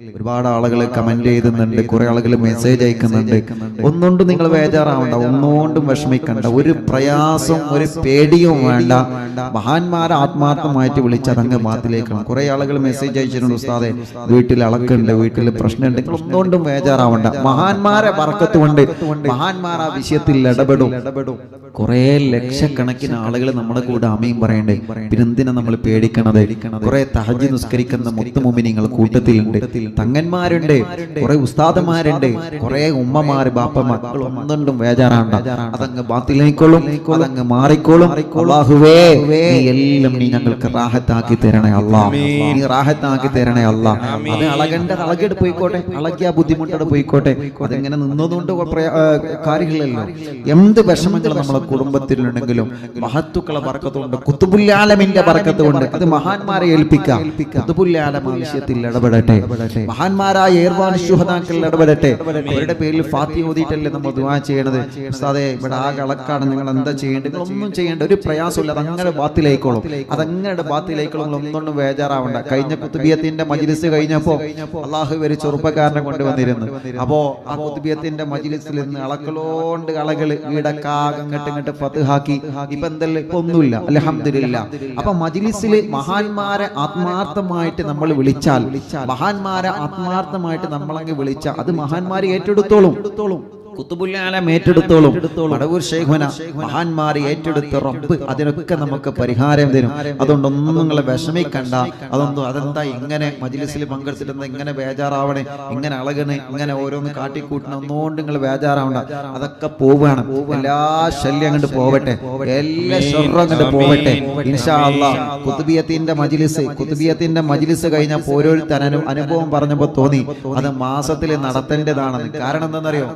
ഒരുപാട് ആളുകൾ കമന്റ് ചെയ്യുന്നുണ്ട്, കുറെ ആളുകൾ മെസ്സേജ് അയക്കുന്നുണ്ട്. ഒന്നുകൊണ്ടും നിങ്ങൾ ബേജാറാവണ്ട, ഒന്നുകൊണ്ടും വിഷമിക്കണ്ട, ഒരു പ്രയാസം ഒരു പേടിയും വേണ്ട. മഹാന്മാരെ ആത്മാർത്ഥമായിട്ട് വിളിച്ചാൽ അങ്ങ് മാത്തിലേക്കാണ്. കുറെ ആളുകൾ മെസ്സേജ് അയച്ചിട്ടുണ്ട്, ഉസ്താദെ വീട്ടിൽ അളക്കുണ്ട്, വീട്ടിൽ പ്രശ്നമുണ്ട്. ഒന്നുകൊണ്ടും ബേജാറാവണ്ട, മഹാന്മാരെ ബർക്കത്ത് കൊണ്ട് മഹാന്മാർ ആ വിഷയത്തിൽ ഇടപെടും. കുറെ ലക്ഷക്കണക്കിന് ആളുകൾ നമ്മുടെ കൂടെ ആമീൻ പറയണ്ടേ, പിന്നെന്തിനാ നമ്മൾ പേടിക്കണത്? കുറെ തഹജ്ജുദ് നിസ്കരിക്കുന്ന മുത്തുമുമിനീങ്ങൾ കൂട്ടത്തിലുണ്ട്, തങ്ങന്മാരുണ്ട്, കുറെ ഉസ്താദന്മാരുണ്ട്, കുറെ ഉമ്മമാര് ബാപ്പ മക്കൾ. ഒന്നുകൊണ്ടും ബേജാറാണ്ട, അതങ്ങ് ബാത്തിലേക്കോളും, അതങ്ങ് മാറിക്കോളും. അല്ലാഹുവേ നീ എല്ലാം നീ ഞങ്ങൾക്ക് റാഹത്താക്കി തരണേ അല്ലാ, നീ റാഹത്താക്കി തരണേ അല്ലാ. അത് അളകേണ്ട അളകെട് പോയിക്കോട്ടെ, അളകിയ ബുദ്ധിമുട്ടോടെ പോയിക്കോട്ടെ, അതെങ്ങനെ നിന്നതുകൊണ്ട് കാര്യങ്ങളില്ലല്ലോ. എന്ത് വിഷമങ്ങൾ നമ്മളെ കുടുംബത്തിലുണ്ടെങ്കിലും മഹത്തുക്കളെ ബർക്കത്തുകൊണ്ട്, ഖുതുബുൽ ആലമിന്റെ ബർക്കത്ത് കൊണ്ട് അത് മഹാന്മാരെ ഏൽപ്പിക്കാം. ഖുതുബുൽ ആലം വിഷയത്തിൽ ഇടപെടട്ടെ, മഹാന്മാരായ ഏർവാൻ ശുഹദാക്കൾ ഇടപെടട്ടെ. അവരുടെ പേരിൽ ഫാത്തിഹ ഓതിയിട്ടല്ലേ നമ്മൾ ദുആ ചെയ്യണത്. ഉസ്താദേ ഇവിടെ ആ കളക്കാണ്, നിങ്ങൾ എന്താ ചെയ്യേണ്ടത്? ഒന്നും ചെയ്യേണ്ട, ഒരു പ്രയാസമില്ല, അതങ്ങനെ ബാത്തിലേക്കോളും, അതങ്ങനെ ബാത്തിലേക്കോളും. ഒന്നുകൊണ്ടും ബേജാറാവണ്ട. കഴിഞ്ഞ ഖുതുബിയത്തിന്റെ മജ്ലിസ് കഴിഞ്ഞപ്പോ അല്ലാഹു ഒരു ചെറുപ്പക്കാരനെ കൊണ്ടുവന്നിരുന്നു. അപ്പോ ആ ഖുതുബിയത്തിന്റെ മജ്ലിസിൽ നിന്ന് അളക്കളോണ്ട് കളകള് വീടൊക്കെ ഇങ്ങോട്ട് ഫത്ഹാക്കി. ഇപ്പൊ എന്തല്ല, ഇപ്പൊ ഒന്നുമില്ല, അൽഹംദുലില്ലാ. അപ്പൊ മജ്ലിസിൽ മഹാന്മാരെ ആത്മാർത്ഥമായിട്ട് നമ്മൾ വിളിച്ചാൽ, മഹാന്മാരെ ആത്മാർത്ഥമായിട്ട് നമ്മളങ്ങ് വിളിച്ചാൽ അത് മഹാന്മാരെ ഏറ്റെടുത്തോളും, ഖുതുബുൽ ആലം ഏറ്റെടുത്തോളും. മടവൂർ ശൈഖുന മഹാന്മാർ ഏറ്റെടുത്ത റബ്ബ് അതിനൊക്കെ നമുക്ക് പരിഹാരം തരും. അതുകൊണ്ടൊന്നും നിങ്ങൾ വിഷമിക്കണ്ട. അതെന്താ ഇങ്ങനെ മജ്ലിസിൽ പങ്കെടുത്തിട്ട് ഇങ്ങനെ ബേജാറാവണേ, ഇങ്ങനെ അളകണേ, ഇങ്ങനെ ഓരോന്ന് കാട്ടിക്കൂട്ടണം, ഒന്നുകൊണ്ട് നിങ്ങൾ ബേജാറാവണ്ട. അതൊക്കെ പോവുകയാണ്. എല്ലാ ശല്യം അങ്ങോട്ട് പോവട്ടെ, എല്ലാ ഷർറും അങ്ങോട്ട് പോവട്ടെ ഇൻഷാ അല്ലാഹ്. ഖുതുബിയത്തിന്റെ മജ്ലിസ് കഴിഞ്ഞപ്പോൾ ഓരോരുത്തരും അനുഭവം പറഞ്ഞപ്പോൾ തോന്നി അത് മാസത്തിൽ നടത്തേണ്ടതാണെന്ന്. കാരണം എന്താണെന്നറിയോ?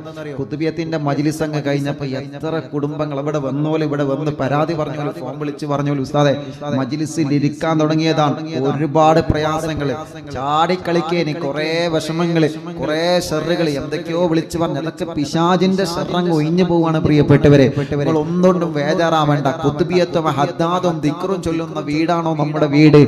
ഖുതുബിയത്തിന്റെ മജ്ലിസ് അങ്ങ് കഴിഞ്ഞപ്പോ എത്ര കുടുംബങ്ങൾ ഇവിടെ വന്നോലെ, ഇവിടെ വന്ന് പരാതി പറഞ്ഞോലും, ഫോൺ വിളിച്ച് പറഞ്ഞോലും, ഉസ്താദെ മജ്ലിസിൽ ഇരിക്കാൻ തുടങ്ങിയതാണ്, ഒരുപാട് പ്രയാസങ്ങള്, ചാടിക്കളിക്കേനി, കുറെ വിഷമങ്ങള്, കുറെ ഷർറുകൾ, എന്തൊക്കെയോ വിളിച്ചു പറഞ്ഞു. അതൊക്കെ പിശാചിന്റെ ഷർറങ്ങ് ഒഴിഞ്ഞു പോവാണ്. പ്രിയപ്പെട്ടവരെ, നിങ്ങൾ ഒന്നുകൊണ്ടും ബേജാറാവേണ്ട. ഖുതുബിയത്തും ഹദ്ദാദും ദിക്റും ചൊല്ലുന്ന വീടാണോ നമ്മുടെ വീട്?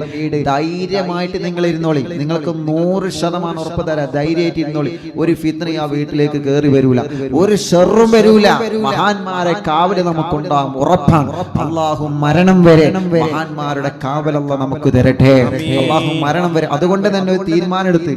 ധൈര്യമായിട്ട് നിങ്ങൾ ഇരുന്നോളി, നിങ്ങൾക്ക് 100% ഉറപ്പ് തരാം. ധൈര്യമായിട്ട് ഇരുന്നോളി, ഒരു ഫിത്ന ആ വീട്ടിലേക്ക് കയറി വരൂല, ഒരു ഷർറും വരൂല. മഹാന്മാരെ കാവല് നമുക്കുണ്ടാകും, ഉറപ്പാണ്. അല്ലാഹു മരണം വരെ മഹാന്മാരുടെ കാവലല്ല നമുക്ക് തരട്ടെ, അല്ലാഹു മരണം വരെ. അതുകൊണ്ട് തന്നെ ഒരു തീരുമാനം എടുത്ത്,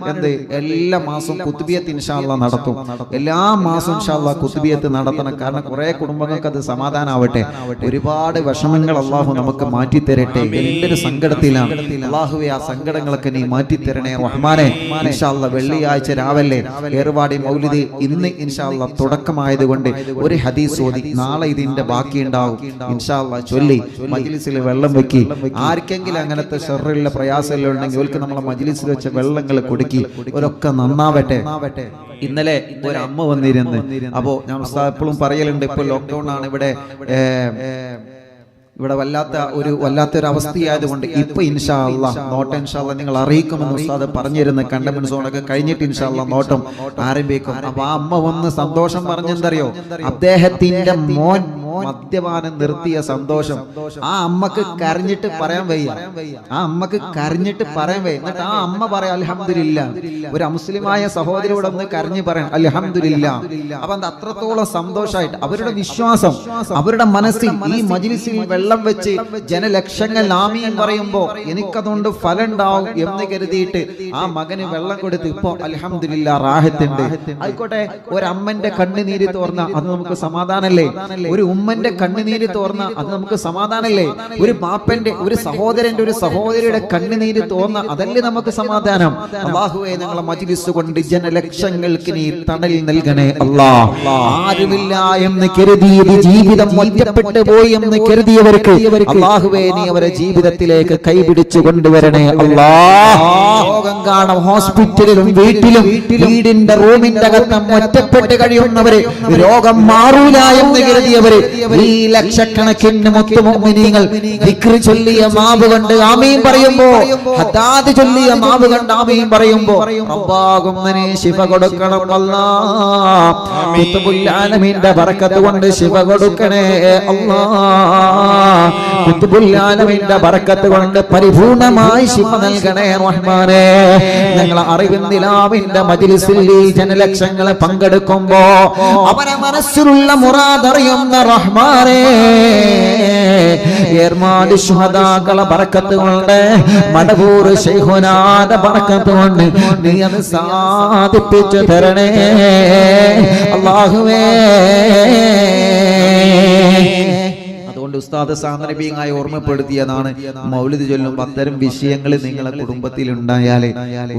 എല്ലാ മാസവും ഖുതുബിയത്ത് ഇൻഷാ അല്ലാഹ് നടത്തും. എല്ലാ മാസവും ഇൻഷാ അല്ലാഹ് ഖുതുബിയത്ത് നടത്തണം. കാരണം കുറെ കുടുംബങ്ങൾക്ക് അത് സമാധാനമാവട്ടെ. ഒരുപാട് വിഷമങ്ങൾ അല്ലാഹു നമുക്ക് മാറ്റി തരട്ടെ. എന്തൊരു സങ്കടത്തിലാണ്, അല്ലാഹുവേ ആ സങ്കടങ്ങളൊക്കെ നീ മാറ്റി തരണേ റഹ്മാനെ. ഇൻഷാ അല്ലാഹ് വെള്ളിയാഴ്ച രാവിലെ ഏർവാടി മൗലിദ് ഇന്ന് ഇൻഷാ അല്ലാഹ് തുടക്കമായതുകൊണ്ട് ഒരു ഹദീസ് ഓതി, നാളെ ഇതിന്റെ ബാക്കി ഉണ്ടാവും ഇൻഷാ അല്ലാഹ് ചൊല്ലി മജ്ലിസിൽ വെള്ളം വെക്കി. ആർക്കെങ്കിലും അങ്ങനത്തെ ഷർറുള്ള പ്രയാസമെല്ലാം ഉണ്ടെങ്കിൽ അവർക്ക് നമ്മളെ മജ്ലിസിൽ വെച്ച വെള്ളങ്ങൾ കൊടുക്കി, അവരൊക്കെ നന്നാവട്ടെ. ഇന്നലെ ഒരു അമ്മ വന്നിരുന്നു. അപ്പോ ഞാൻ എപ്പോഴും പറയലുണ്ട്, ഇപ്പൊ ലോക്ക്ഡൌൺ ആണ്, ഇവിടെ വല്ലാത്തൊരു അവസ്ഥയായതുകൊണ്ട് ഇപ്പൊ ഇൻഷാ അല്ലാഹ് നോട്ടം ഇൻഷാ അല്ലാഹ് നിങ്ങൾ അറിയിക്കുമെന്ന് ഉസ്താദ് പറഞ്ഞിരുന്നു. കണ്ടമെന്റ് സോണൊക്കെ കഴിഞ്ഞിട്ട് ഇൻഷാ അല്ലാഹ് നോട്ടം ആരംഭിക്കും. അപ്പൊ ആ അമ്മ വന്ന് സന്തോഷം പറഞ്ഞെന്തറിയോ? അദ്ദേഹത്തിന്റെ മോൻ മദ്യപാനം നിർത്തിയ സന്തോഷം. ആ അമ്മക്ക് കരഞ്ഞിട്ട് പറയാൻ വയ്യ, ആ അമ്മക്ക് കരഞ്ഞിട്ട് പറയാൻ വയ്യ. എന്നിട്ട് ആ അമ്മ പറയാം അൽഹംദുലില്ലാ. ഒരു മുസ്ലിമായ സഹോദരിയോട് ഒന്ന് കരഞ്ഞു പറയാൻ അൽഹംദുലില്ലാ. അപ്പൊ അത് അത്രത്തോളം സന്തോഷമായിട്ട് അവരുടെ വിശ്വാസം, അവരുടെ മനസ്സിൽ ഈ മജ്ലിസിൽ വെള്ളം വെച്ച് ജനലക്ഷങ്ങൾ ആമീൻ പറയുമ്പോ എനിക്കതുകൊണ്ട് ഫലം ഉണ്ടാവും എന്ന് കരുതിയിട്ട് ആ മകന് വെള്ളം കൊടുത്ത് ഇപ്പൊ അൽഹംദുലില്ലാ റാഹത്തുണ്ട്. ആയിക്കോട്ടെ, ഒരമ്മന്റെ കണ്ണുനീര് തോർന്ന അത് നമുക്ക് സമാധാനല്ലേ? ഒരു ഉമ്മന്റെ കണ്ണുനീര് തോർന്ന അത് നമുക്ക് സമാധാനല്ലേ? ഒരു ബാപ്പന്റെ, ഒരു സഹോദരന്റെ, ഒരു സഹോദരിയുടെ കണ്ണുനീര് തോർന്ന അതല്ലേ നമുക്ക് സമാധാനം? അല്ലാഹുവേ ഞങ്ങളെ മജ്ലിസ് കൊണ്ട് ജനലക്ഷങ്ങൾക്ക് നീ തണൽ നൽകണേ അല്ലാഹ്. ആരുമില്ല എന്ന് കരുതിയത് ജീവിതം ഒറ്റപ്പെട്ടു പോയി എന്ന് കരുതിയവർക്ക് അല്ലാഹുവേ നീ അവരെ ജീവിതത്തിലേക്ക് കൈപിടിച്ചു കൊണ്ടുവരണേ അല്ലാഹ്. രോഗം കാണും ഹോസ്പിറ്റലിലും വീട്ടിലും വീടിന്റെ റൂമിന്റെ അകത്തും ഒറ്റപ്പെട്ട് കഴിയുന്നവര്, രോഗം മാറൂല എന്ന് കരുതിയവര് ഈ ലക്ഷക്കണക്കിന് മുത്തുമുഅ്മിനീങ്ങൾ ദിക്ർ ചൊല്ലിയ മാവ് കണ്ട് ആമീൻ പറയുമ്പോ, ഹദ്ദാദ് ചൊല്ലിയ മാവ് കണ്ട് ആമീൻ പറയുമ്പോ റബ്ബാകുന്നനെ ശിഫ കൊടുക്കണം അല്ലാഹ്. ഖുത്ബുൽ ആലമീന്റെ ബറക്കത്ത് കൊണ്ട് ശിഫ കൊടുക്കണേ അല്ലാഹ്. ഖുത്ബുൽ ആലമീന്റെ ബറക്കത്ത് കൊണ്ട് പരിപൂർണമായി ശിഫ നൽകണേ റഹ്മാനേ. ഞങ്ങൾ അറിവിൻ നിലാവിന്റെ മജ്ലിസിൽ ഈ ജനലക്ഷങ്ങളെ പങ്കെടുക്കുമ്പോ അവരെ മനസ്സിലുള്ള മുറാദ് അറിയുന്ന റഹ്മാനേ, ഏർമാട് ശുഹദാക്കളെ ബറക്കത്ത് കൊണ്ട്, മടവൂർ ശൈഖുനാന്റെ ബറക്കത്ത് കൊണ്ട് നീ അത് സാധിപ്പിച്ചു തരണേ അല്ലാഹുവേ. അതുകൊണ്ട് ഉസ്താദ് സാന്ദർഭികമായി ഓർമ്മപ്പെടുത്തിയതാണ്, മൗലിദ് ചൊല്ലുമ്പോൾ അത്തരം വിഷയങ്ങൾ നിങ്ങളെ കുടുംബത്തിൽ ഉണ്ടായാലേ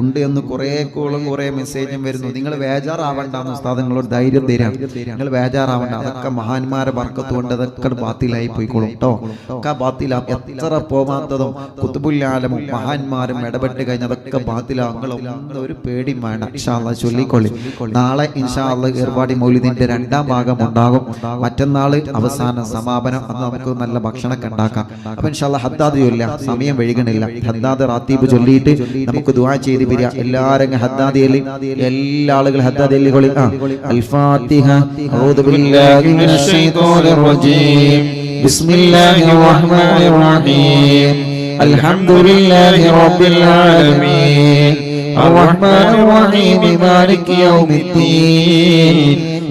ഉണ്ട് എന്ന് കുറെ കോളും കുറെ മെസ്സേജും വരുന്നു. നിങ്ങൾ ബേജാറാവണ്ടെന്ന് ഉസ്താദ് നിങ്ങളോട് ധൈര്യം തരാം. നിങ്ങൾ ബേജാറാവണ്ട, അതൊക്കെ മഹാന്മാരെ ബർക്കത്ത് കൊണ്ട് അതൊക്കെ ബാത്തിലായി പോയിക്കോളും കേട്ടോ. ഒക്കെ ബാത്തിലാവും. എത്ര പോവാത്തതും ഖുത്ബുൽ ആലമും മഹാന്മാരും ഇടപെട്ട് കഴിഞ്ഞാൽ അതൊക്കെ ബാത്തിലാവും. നിങ്ങളൊന്നും ഒരു പേടിയും വേണ്ട. ഇൻഷാ അല്ലാഹ് ചൊല്ലിക്കൊള്ളി. നാളെ ഇൻഷാ അല്ലാഹ് ഏർവാടി മൗലിദിന്റെ 2ാം ഭാഗം ഉണ്ടാകും. മറ്റന്നാള് അവസാന സമാപനം. അന്ന് നമുക്ക് നല്ല ഭക്ഷണമൊക്കെ ഉണ്ടാക്കാം. അപ്പൊ ഇൻഷാ അല്ലാഹ് ഹദ്ദാദ് ചൊല്ലാം. സമയം വൈകണില്ല. ഹദ്ദാദ് റാത്തീബ് ചൊല്ലിയിട്ട് നമുക്ക് ദുആ ചെയ്ത് പിരിയാം. എല്ലാവരും ഹദ്ദാദ് ചൊല്ലി, എല്ലാ ആളുകളും ഹദ്ദാദ് ചൊല്ലിക്കൊള്ളി. അൽ ഫാത്തിഹ. അഊദു ബില്ലാഹി മിനശ് ശൈത്വാനിർ റജീം. ബിസ്മില്ലാഹിർ റഹ്മാനിർ റഹീം. അൽഹംദുലില്ലാഹി റബ്ബിൽ ആലമീൻ. الرحمن الرحيم مالك يوم الدين.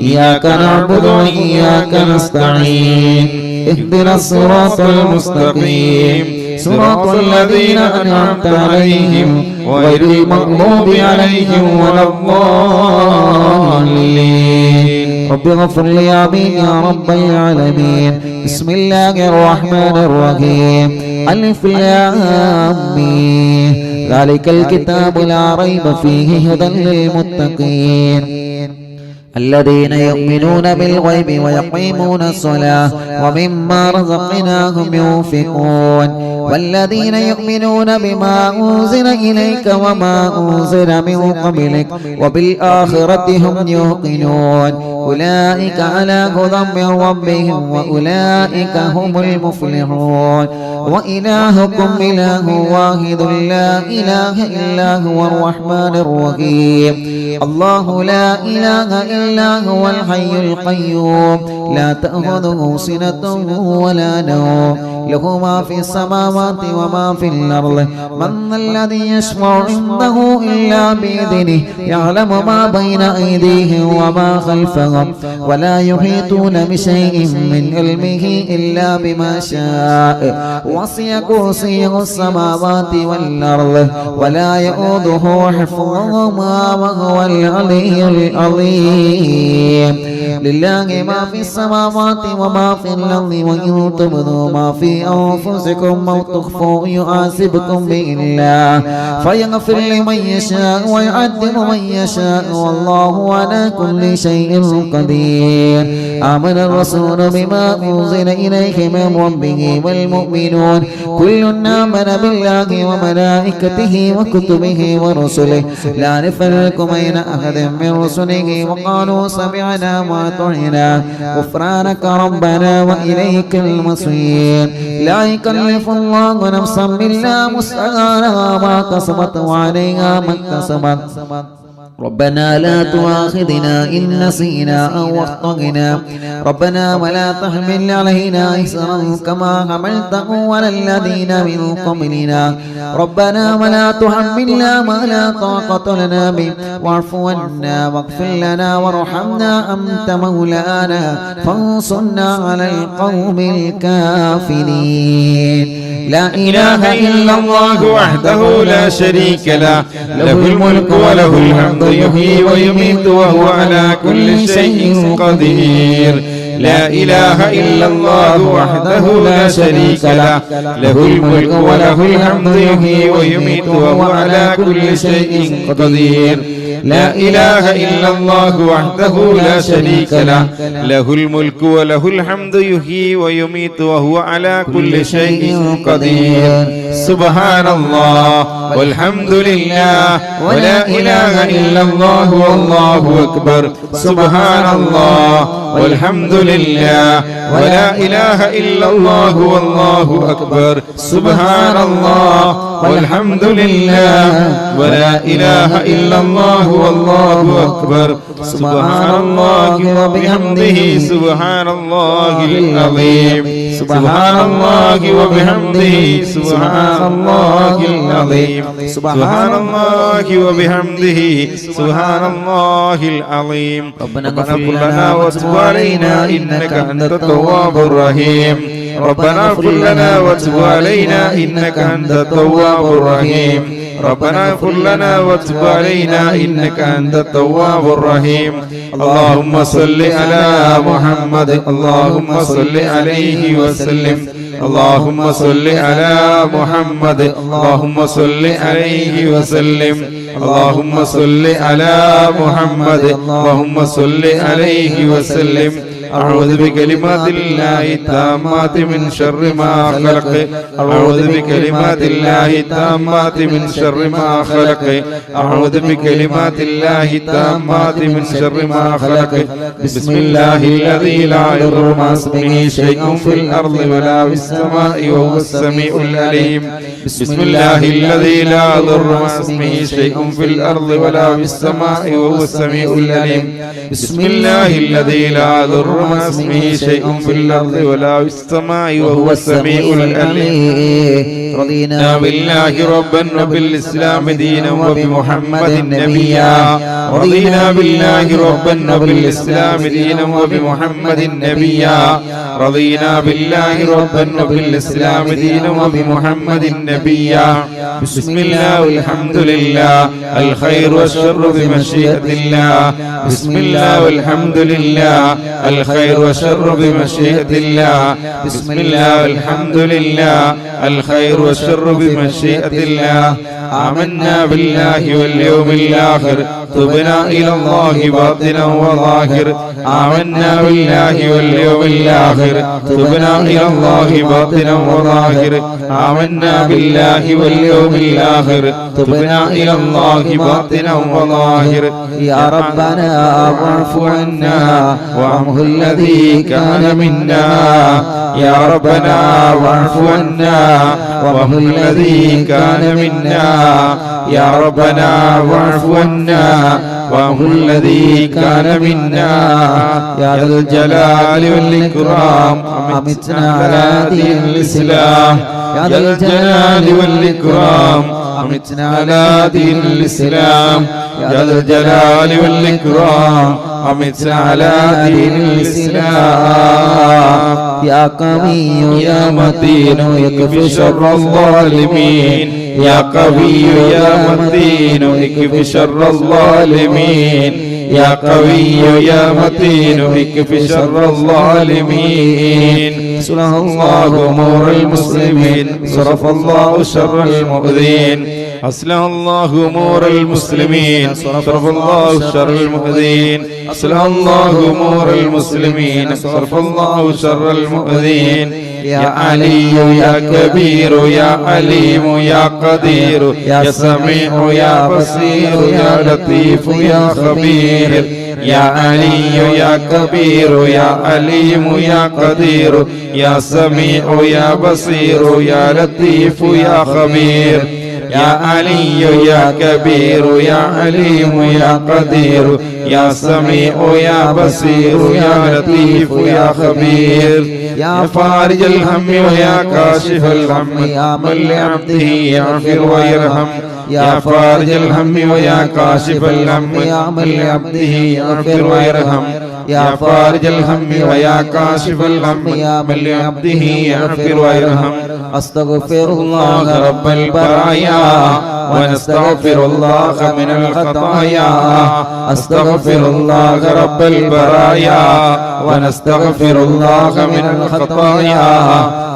إياك نعبد وإياك نستعين. اهدنا الصراط المستقيم صراط الذين أنعمت عليهم غير المغضوب عليهم ولا الضالين. رب اغفر لي آمين يا رب العالمين. بسم الله الرحمن الرحيم. ألف لام ميم. ذلك الكتاب لا ريب فيه هدى للمتقين الذين يؤمنون بالغيب ويقيمون الصلاة ومما رزقناهم ينفقون والذين يؤمنون بما أنزل إليك وما أنزل من قبلك وبالآخرة هم يوقنون أولئك على هدى من ربهم وأولئك هم المفلحون. وإلهكم إله واحد لا إله إلا هو الرحمن الرحيم. الله لا إله إلا هو الحي القيوم لا تأخذه سنة ولا نوم له ما في السماوات وما في الأرض. من الذي يشفع عنده إلا بإذنه يعلم ما بين أيديهم وما خلفهم ولا يحيطون بشيء من علمه إلا بما شاء. وسع كرسيه السماوات والأرض ولا يؤوده حفظهما وهو العلي العظيم. لله ما في السماوات وما في الأرض وإن تبدوا ما في أنفسكم أو تخفوه يحاسبكم به الله فيغفر لمن يشاء ويعذب من يشاء والله على كل شيء قدير. آمن الرسول بما أنزل إليه من ربه والمؤمنون كل آمن بالله وملائكته وكتبه ورسله لا نفرق بين أحد من رسله وقالوا سمعنا وأطعنا غفرانك ربنا وإليك المصير. لا يكلف الله نفسا إلا وسعها ما كسبت وعليها ما اكتسبت. ربنا لا تؤاخذنا إن نسينا أو أخطأنا ربنا ولا تحمل علينا إصرا كما حملته على الذين من قبلنا ربنا ولا تحملنا ما لا طاقة لنا به واعف عنا واغفر لنا وارحمنا أنت مولانا فانصرنا على القوم الكافرين. لا إله إلا الله وحده لا شريك له له الملك وله الحمد يحيي ويميت وهو على كل شيء قدير. لا إله إلا الله وحده لا شريك له له الملك وله الحمد يحيي ويميت وهو على كل شيء قدير. لا إله إلا الله وحده لا شريك له له الملك وله الحمد يحيي ويميت وهو على كل شيء قدير سبحان الله والحمد لله ولا إله إلا الله والله أكبر سبحان الله والحمد لله ولا إله إلا الله والله أكبر سبحان الله والحمد لله ولا إله إلا الله والله أكبر سبحان الله وبحمده سبحان الله العظيم سبحان الله وبحمده سبحان الله العظيم سبحان الله وبحمده سبحان الله العظيم ربنا اغفر لنا وتب علينا إنك أنت التواب الرحيم ربنا اغفر لنا وتب علينا إنك أنت التواب الرحيم ربنا اغفر لنا وتب علينا إنك أنت التواب الرحيم اللهم صل على محمد اللهم صل عليه وسلم اللهم صل على محمد اللهم صل عليه وسلم اللهم صل على محمد اللهم صل عليه وسلم أعوذ بكلمات الله التامات من شر ما خلق أعوذ بكلمات الله التامات من شر ما خلق أعوذ بكلمات الله التامات من شر ما خلق بسم الله الذي لا يضر مع اسمه شيء في الأرض ولا في السماء وهو السميع العليم بسم الله الذي لا يضر مع اسمه شيء في الأرض ولا في السماء وهو السميع العليم بسم الله الذي لا يضر مع اسمه شيء في الأرض ولا في السماء وهو السميع العليم رضينا بالله ربا وبالإسلام دينا وبمحمد نبيا رضينا بالله ربا وبالإسلام دينا وبمحمد نبيا رضينا بالله ربا وبالإسلام دينا وبمحمد نبيا بسم الله والحمد لله الخير والشر بمشيئة الله بسم الله والحمد لله الخير والشر بمشيئة الله بسم الله والحمد لله الخير والشر بمشيئة الله آمنا بالله واليوم الآخر تبنا إلى الله باطنا وظاهر آمنا بالله واليوم الآخر تبنا إلى الله باطنا وظاهر آمنا بالله واليوم الآخر تبنا إلى الله باطنا وظاهر يا ربنا واعف عنا وعمه الذي كان منا يا ربنا واعف عنا وعمه الذي كان منا يا ربنا واعف عنا وعمه الذي كان منا يا ذا الجلال والإكرام أمتنا على دين الإسلام يا ذا الجلال والإكرام أمتنا على دين الإسلام يا ذا الجلال والإكرام أمتنا على دين الإسلام يا قوي يا متين يكفي شر الظالمين يا قوي يا متين اكف شر الظالمين يا قوي يا متين اكف شر الظالمين صلح الله أمور المسلمين صرف الله شر المؤذين أصلح الله أمور المسلمين صرف الله شر المؤذين أصلح الله أمور المسلمين صرف الله شر المؤذين يا علي يا كبير يا عليم يا قدير يا سميع يا بصير يا لطيف يا خبير يا علي يا كبير يا عليم يا قدير يا سميع يا بصير يا لطيف يا خبير يا علي يا كبير يا عليم يا قدير يا سميع يا بصير يا لطيف يا خبير يا فارج الهم ويا كاشف الهم يا من لعبده يغفر ويرحم يا فارج الهم ويا كاشف الهم يا من لعبده يغفر ويرحم يا فارج الهم ويا كاشف الهم يا من لعبده يغفر ويرحم أستغفر الله رب البرايا ونستغفر الله من الخطايا أستغفر الله رب البرايا ونستغفر الله من الخطايا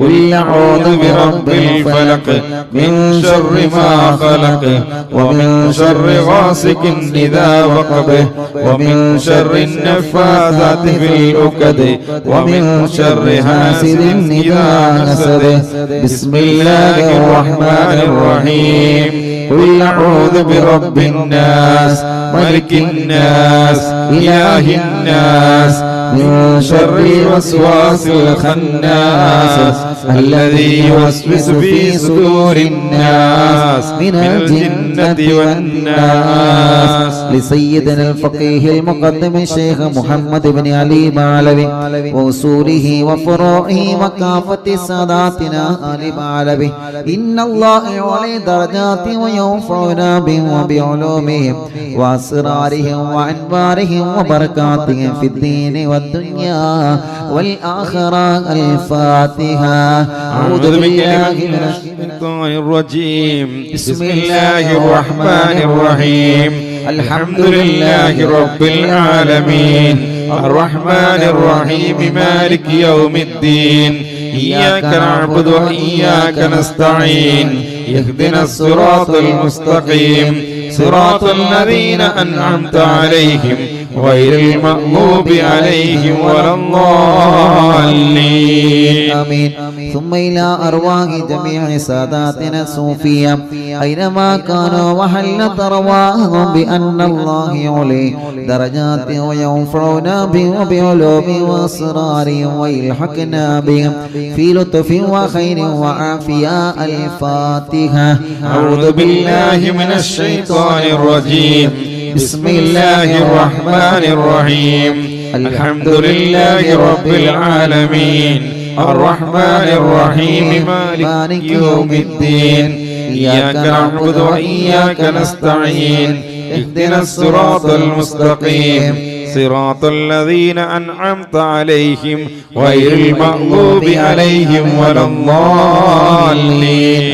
قل أعوذ برب الفلق من شر ما خلق ومن شر غاسق إذا وقب ومن شر النفاثات في العقد ومن شر حاسد إذا حسد. بسم الله الرحمن الرحيم. قل أعوذ برب الناس ملك الناس إله الناس من شر الوسواس الخناس الذي يوسوس في صدور الناس من الجنة والناس. لسيدنا الفقيه المقدم الشيخ محمد بن علي بعلوي وأصوله وفروعه وكافة ساداتنا آل بعلوي. إن الله يعلي درجات وينفعنا بهم وبعلومهم وأسرارهم وأنوارهم وبركاتهم في الدين والدنيا والآخرة. الفاتحة. أعوذ بالله من الشيطان الرجيم. بسم الله الرحمن الرحيم. الحمد لله رب العالمين الرحمن الرحيم مالك يوم الدين. إياك نعبد وإياك نستعين. اهدنا الصراط المستقيم صراط الذين أنعمت عليهم غير المغضوب عليهم ولا الضالين. آمين. ثم إلى أرواح جميع ساداتنا الصوفية أينما كانوا وحلت أرواحهم بأن الله يعلي درجات وينفعنا بهم وبعلوم وأسرارهم ويلحقنا بهم في لطف وخير وعافية. الفاتحة. أعوذ بالله من الشيطان الرجيم. بسم الله الرحمن الرحيم. الحمد لله رب العالمين الرحمن الرحيم مالك يوم الدين. إياك نعبد وإياك نستعين. اهدنا الصراط المستقيم صراط الذين أنعمت عليهم غير المغضوب عليهم ولا الضالين.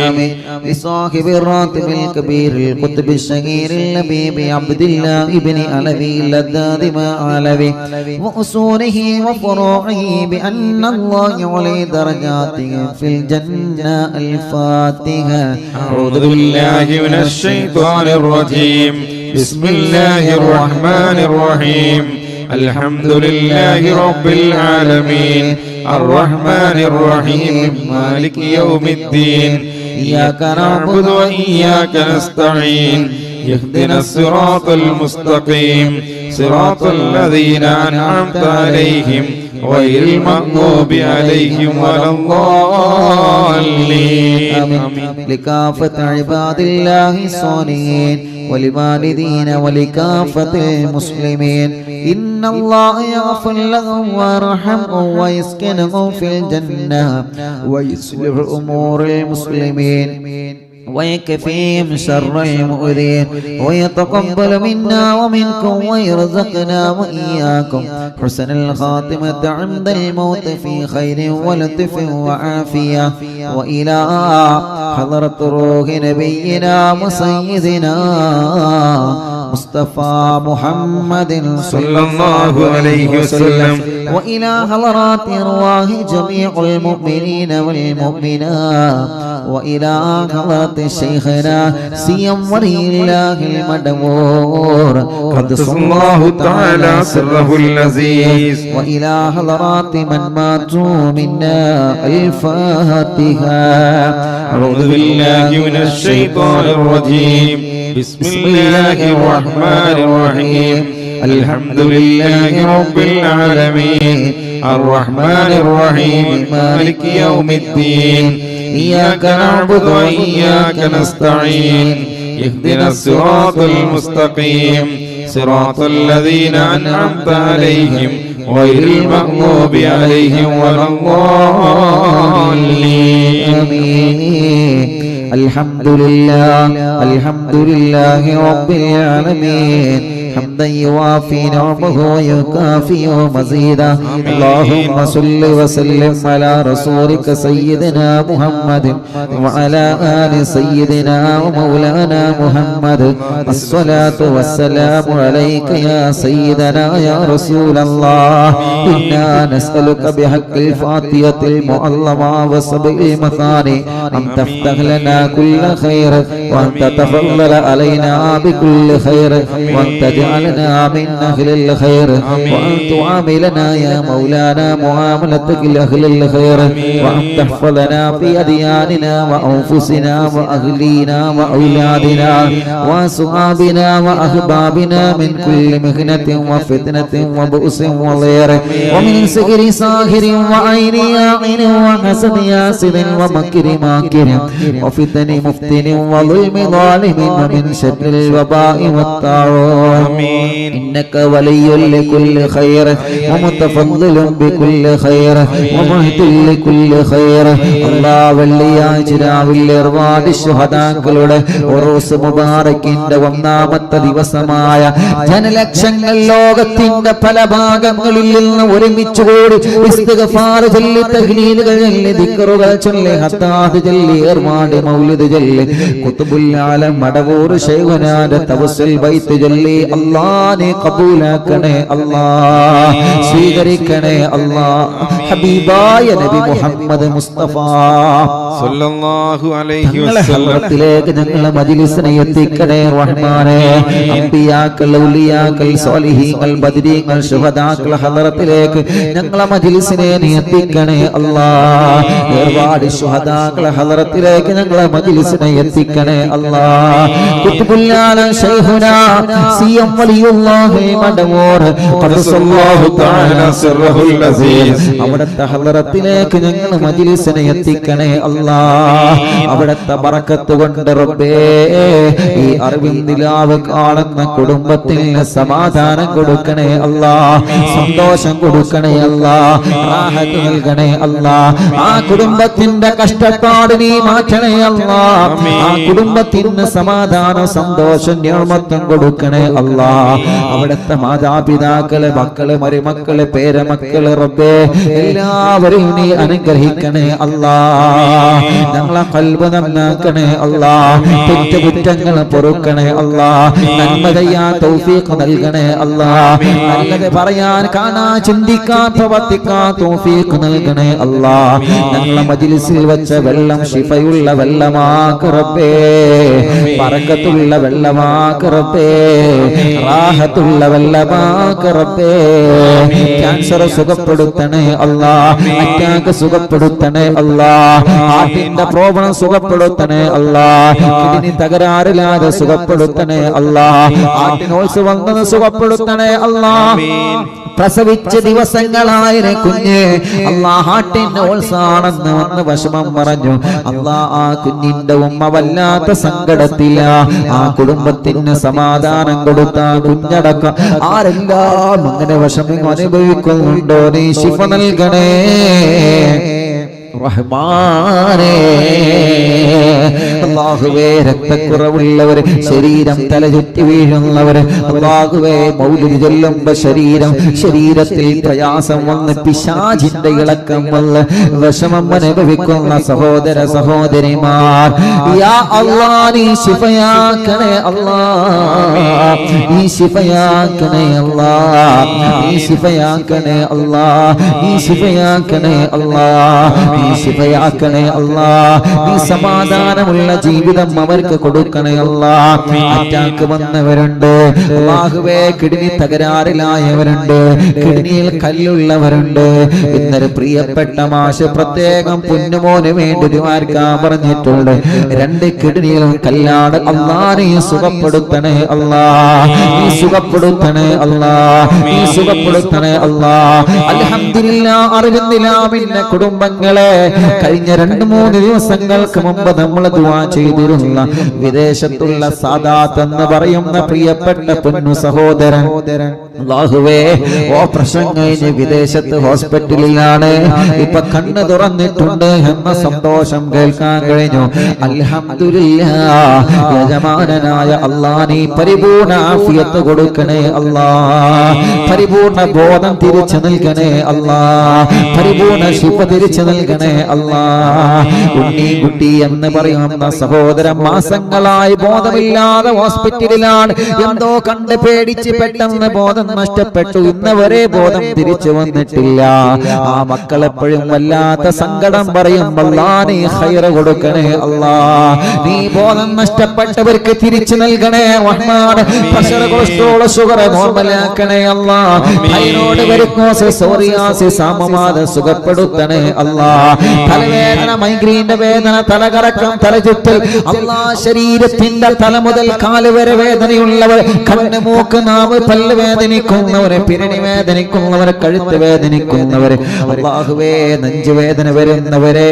آمين. لصاحب الراتب الكبير القطب الشهير اللبيب عبد الله ابن علوي اللذاذ ما علوي وأصوله وفروعه بأن الله يعلي درجاته في الجنة. الفاتحة. أعوذ بالله من الشيطان الرجيم. بسم الله الرحمن الرحيم. الحمد لله رب العالمين الرحمن الرحيم مالك يوم الدين. إياك نعبد وإياك نستعين. اهدنا الصراط المستقيم صراط الذين أنعمت عليهم غير المغضوب عليهم ولا الضالين. آمين. لكافة عباد الله الصالحين ولوالدين ولكافة المسلمين. إن الله يغفر لهم ويرحمهم ويسكنهم في الجنة ويصلح أمور المسلمين ويكفيهم شر المؤذين ويتقبل منا ومنكم ويرزقنا وإياكم حسن الخاتمة عند الموت في خير ولطف وعافية. وإلى حضرة روح نبينا وسيدنا مصطفى محمد صلى الله عليه وسلم. وإلى حضرات أرواح جميع المؤمنين والمؤمنات وإلى حضرة شيخنا سيم ولي الله المدبور قدس الله تعالى سره اللذيذ. وإلى حضرات من ماتوا منا. الفاتحة. أعوذ بالله من الشيطان الرجيم. بسم الله الرحمن الرحيم. الحمد لله رب العالمين الرحمن الرحيم مالك يوم الدين. إياك نعبد وإياك نستعين. اهدنا الصراط المستقيم صراط الذين أنعمت عليهم غير المغضوب عليهم ولا الضالين. الحمد لله رب العالمين حمدا يوافي نعمه ويكافئ مزيدا اللهم صل وسلم على رسولك سيدنا محمد وعلى آل سيدنا ومولانا محمد الصلاة والسلام عليك يا سيدنا يا رسول الله إنا نسألك بحق الفاتحة المعظمة وسبع المثاني أن تفتح لنا كل خير وأن تتفضل علينا بكل خير وأن تجعلنا من أهل الخير وأن تعاملنا يا مولانا معاملتك لأهل الخير وأن تحفظنا في أدياننا وأنفسنا وأهلينا وأولادنا وأصحابنا وأحبابنا من كل مهنة وفتنة وبؤس وضير ومن سحر ساحر وعين ياعن وحسد ياسد ومكر ماكر وفتن مفتن وظلم ظالم ومن شر الوباء والطاعون إنك ولي لكل خير ومتفضل بكل خير ومهد لكل خير الله വെള്ളിയാഴ്ച രാവിലെ ഒരുപാട് ശുഹദാക്കളുടെ ഉറൂസ് മുബാറക്കിന്റെ ഒന്നാമത്തെ ദിവസമായ ജനലക്ഷങ്ങൾ ലോകത്തിന്റെ പല ഭാഗങ്ങളിൽ നിന്ന് ഒരുമിച്ച് കൂടി ഇസ്തിഗ്ഫാർ ചൊല്ലി തഹ്ലീലുകൾ ചൊല്ലി ദിക്റുകൾ ചൊല്ലി ഹത്താദ് ചൊല്ലി ഏർവാട് മൗലിദ് ചൊല്ലി ഖുത്ബുൽ ആലം മടവൂർ ശൈഖുനാന്റെ തവസ്സുൽ ബൈത്ത് ചൊല്ലി അല്ലാഹ് നീ ഖബൂലാക്കണേ അല്ലാഹ് സ്വീകരിക്കണേ അല്ലാഹ് ഹബീബായ നബി മുഹമ്മദ് മുസ്തഫ സല്ലല്ലാഹു അലൈഹി വസല്ലം ഹദ്റത്തിലേക്ക് ഞങ്ങളെ മജ്ലിസിനെ എത്തിക്കണേ റഹ്മാനേ അംബിയാക്കൾ ഔലിയാക്കൾ സ്വാലിഹീങ്ങൾ ബദരീങ്ങൾ ശുഹദാക്കൾ ഹദ്റത്തിലേക്ക് ഞങ്ങളെ മജ്ലിസിനെ നീ എത്തിക്കണേ അല്ലാഹ് ഒരുപാട് ശുഹദാക്കൾ ഹദ്റത്തിലേക്ക് ഞങ്ങളെ മജ്ലിസിനെ എത്തിക്കണേ അല്ലാഹ് ഖുത്ബുൽ ആലം ശൈഖുനാ സിയം വലിയുല്ലാഹി മടവൂർ ഖദ്സല്ലാഹു തആല സിർറുൽ അസീസ് അവിടുത്തെ ഹദ്റത്തിലേക്ക് ഞങ്ങളെ മജ്ലിസിനെ എത്തിക്കണേ അല്ലാഹ് അവിടുത്തെ ബറക്കത്ത് കൊണ്ട് റബ്ബേ ഈ അറിവിൽ നിലാവ് കാണുന്ന കുടുംബത്തിന് സമാധാനം കൊടുക്കണേ അല്ലാഹ് സന്തോഷം കൊടുക്കണേ അല്ലാഹ് റാഹത്ത് നൽകണേ അല്ലാഹ് ആ കുടുംബത്തിന്റെ കഷ്ടപ്പാട് നീ മാറ്റണേ അല്ലാഹ് ആ കുടുംബത്തിന് സമാധാനം സന്തോഷം നിഅമത്തും കൊടുക്കണേ അല്ലാഹ് അവിടുത്തെ മാതാപിതാക്കള് മക്കള് മരുമക്കള് പേരമക്കള് റബ്ബേ എല്ലാവരെയും നീ അനുഗ്രഹിക്കണേ അല്ലാഹ് ഞങ്ങളെ ഖൽബ് നന്നാക്കണേ അല്ലാഹ് തെറ്റുകുറ്റങ്ങൾ പൊറുക്കണേ അല്ലാഹ് നന്മ ചെയ്യാൻ തൗഫീഖ് നൽകണേ അല്ലാഹ് നല്ലത് പറയാൻ കാണാൻ ചിന്തിക്കാൻ പ്രവർത്തിക്കാൻ തൗഫീഖ് നൽകണേ അല്ലാഹ് ഞങ്ങളെ മജ്ലിസിൽ വെച്ച വെള്ളം ശിഫയുള്ള വെള്ളമാക്ക് റബ്ബേ ബറക്കത്തുള്ള വെള്ളമാക്ക് റബ്ബേ റാഹത്തുള്ള വെള്ളമാക്ക് റബ്ബേ ക്യാൻസർ സുഖപ്പെടുത്തണേ അല്ലാഹ് അറ്റാക്ക് സുഖപ്പെടുത്തണേ അല്ലാഹ് ഹാർട്ടിന്റെ പ്രോബ്ലം സുഖപ്പെടുത്തണേ അല്ലാഹ് കിഡ്നി തകരാറില്ലാതെ സുഖപ്പെടുത്തണേ അല്ലാഹ് ഹാർട്ടിനോൾസ് വന്നത് സുഖപ്പെടുത്തണേ അല്ലാഹ് പ്രസവിച്ച ദിവസങ്ങളായ കുഞ്ഞ് അല്ലാഹ് ഹാർട്ടിനോൾസാണെന്ന് വന്ന് വിഷമം പറഞ്ഞു അല്ലാഹ് ആ കുഞ്ഞിന്റെ ഉമ്മ വല്ലാത്ത സങ്കടത്തില ആ കുടുംബത്തിന് സമാധാനം കൊടുത്ത കുഞ്ഞടക്കം ആരെല്ലാം അങ്ങനെ വിഷമം അനുഭവിക്കുന്നുണ്ടോ നീ ശിഫ നൽകണേ റഹ്മാനേ അല്ലാഹുവേ രക്തക്കുറവുള്ളവർ ശരീരം തലചുറ്റി വീഴുന്നവർ അല്ലാഹുവേ മൗലിദ് ചൊല്ലുമ്പോൾ ശരീരത്തിൽ പ്രയാസം വന്ന് പിശാചിന്റെ ഇളക്കം വന്ന് വിഷമം അനുഭവിക്കുന്ന സഹോദര സഹോദരിമാർ യാ അല്ലാഹ് നീ ശിഫയാക്കണേ അല്ലാഹ് നീ ശിഫയാക്കണേ അല്ലാഹ് നീ ശിഫയാക്കണേ അല്ലാഹ് നീ ശിഫയാക്കണേ അല്ലാഹ് നീ ശിഫയാക്കണേ അല്ലാഹ് നീ സമാധാനമുള്ള ജീവിതം അവർക്ക് കൊടുക്കണേ അല്ലാഹ് അറ്റാക്ക് വന്നവരുണ്ട് അല്ലാഹുവേ കിഡ്നി തകരാറിലായവരുണ്ട് കിഡ്നിയിൽ കല്ലുള്ളവരുണ്ട് ഇന്നലെ പ്രിയപ്പെട്ട മാഷ് പ്രത്യേകം പൊന്നുമോന് വേണ്ടി ദുആർക്കാൻ പറഞ്ഞിട്ടുണ്ട് 2 കിഡ്നിയിലും കല്ലാണ് അല്ലാഹ് നീ സുഖപ്പെടുത്തണേ അല്ലാഹ് നീ സുഖപ്പെടുത്തണേ അല്ലാഹ് നീ സുഖപ്പെടുത്തണേ അല്ലാഹ് അൽഹംദുലില്ലാഹ് അറിവിന്നിലാമിന്റെ കുടുംബങ്ങളെ കഴിഞ്ഞ 2-3 ദിവസങ്ങൾക്ക് മുമ്പ് നമ്മൾ ദുആ ചെയ്തിരുന്ന വിദേശത്തുള്ള സാദാത്ത് എന്ന് പറയുന്ന പ്രിയപ്പെട്ട പൊന്നു സഹോദരൻ അല്ലാഹുവേ ഓപ്പറേഷൻ കഴിഞ്ഞ് വിദേശത്ത് ഹോസ്പിറ്റലിലാണ്, ഇപ്പൊ കണ്ണ് തുറന്നിട്ടുണ്ട് എന്ന സന്തോഷം കേൾക്കാൻ കഴിഞ്ഞു. അൽഹംദുലില്ലാഹ്. യജമാനനായ അല്ലാഹ് നീ പരിപൂർണ്ണ ആഫിയത്ത് കൊടുക്കണേ അല്ലാഹ്, പരിപൂർണ്ണ ബോധം തിരിച്ചു നൽകണേ അല്ലാഹ്, പരിപൂർണ്ണ ശിഫ തിരിച്ചു നൽകണേ അല്ലാഹ്. ഉണ്ണിക്കുട്ടി എന്ന് പറയുന്ന സഹോദരൻ മാസങ്ങളായി ബോധമില്ലാതെ ഹോസ്പിറ്റലിലാണ്. എന്തോ കണ്ട് പേടിച്ച് പെട്ടെന്ന് ബോധം നഷ്ടപ്പെട്ടു. ഇന്നവരെ ബോധം തിരിച്ചു വന്നിട്ടില്ല. ആ മക്കൾ എപ്പോഴും വല്ലാത്ത സങ്കടം പറയും. അല്ലാഹ് നീ ഖൈർ കൊടുക്കണേ അല്ലാഹ്, നീ ബോധം നഷ്ടപ്പെട്ടവർക്ക് തിരിച്ചു നൽകണേ റഹ്മാൻ. പ്രഷർ, കൊളസ്ട്രോൾ, ഷുഗർ നോർമലാക്കണേ അല്ലാഹ്. തൈറോയ്ഡ്, വെരിക്കോസിസ്, സോറിയാസിസ്, ആമവാദം സുഖപ്പെടുത്തണേ അല്ലാഹ്. തലവേദന, മൈഗ്രെയിന്റെ വേദന, തലകറക്കം, തലചുറ്റൽ അല്ലാഹ്, ശരീരത്തിന്റെ തല മുതൽ കാല് വരെ വേദനയുള്ളവർ, കണ്ണ്, മൂക്ക്, നാവ്, പല്ല് വേദനിക്കുന്നവരെ, പിരടി വേദനിക്കുന്നവരെ, കഴുത്ത് വേദനിക്കുന്നവരെ, അല്ലാഹുവേ നെഞ്ചുവേദന വരുന്നവരെ,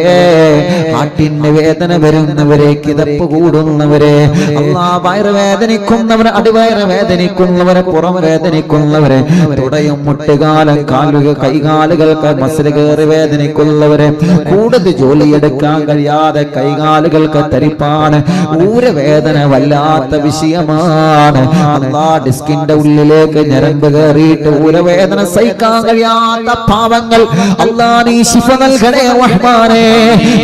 ഹാർട്ടിന് വേദന വരുന്നവരെ, കിതപ്പ് കൂടുന്നവരെ, അല്ലാഹ് വയറ് വേദനിക്കുന്നവരെ, അടിവയറ് വേദനിക്കുന്നവരെ, പുറം വേദനിക്കുന്നവരെ, തുടയും മുട്ടുകാലം, കാലുകൾ, കൈകാലുകൾക്ക് മസിൽ കയറി വേദനിക്കുന്നവരെ, കൂടുതൽ ജോലിയെടുക്കാൻ കഴിയാതെ കൈകാലുകൾക്ക് തരിപ്പാണ്, ഊരവേദന വല്ലാത്ത വിഷയമാണ്. അല്ലാഹ് ഡിസ്കിന്റെ ഉള്ളിലേക്ക് ഞരമ്പ് കയറിയിട്ട് ഊരവേദന സഹിക്കാൻ കഴിയാത്ത പാവങ്ങൾ, അല്ലാഹ് നീ ശിഫ നൽകണേ റഹ്മാനേ,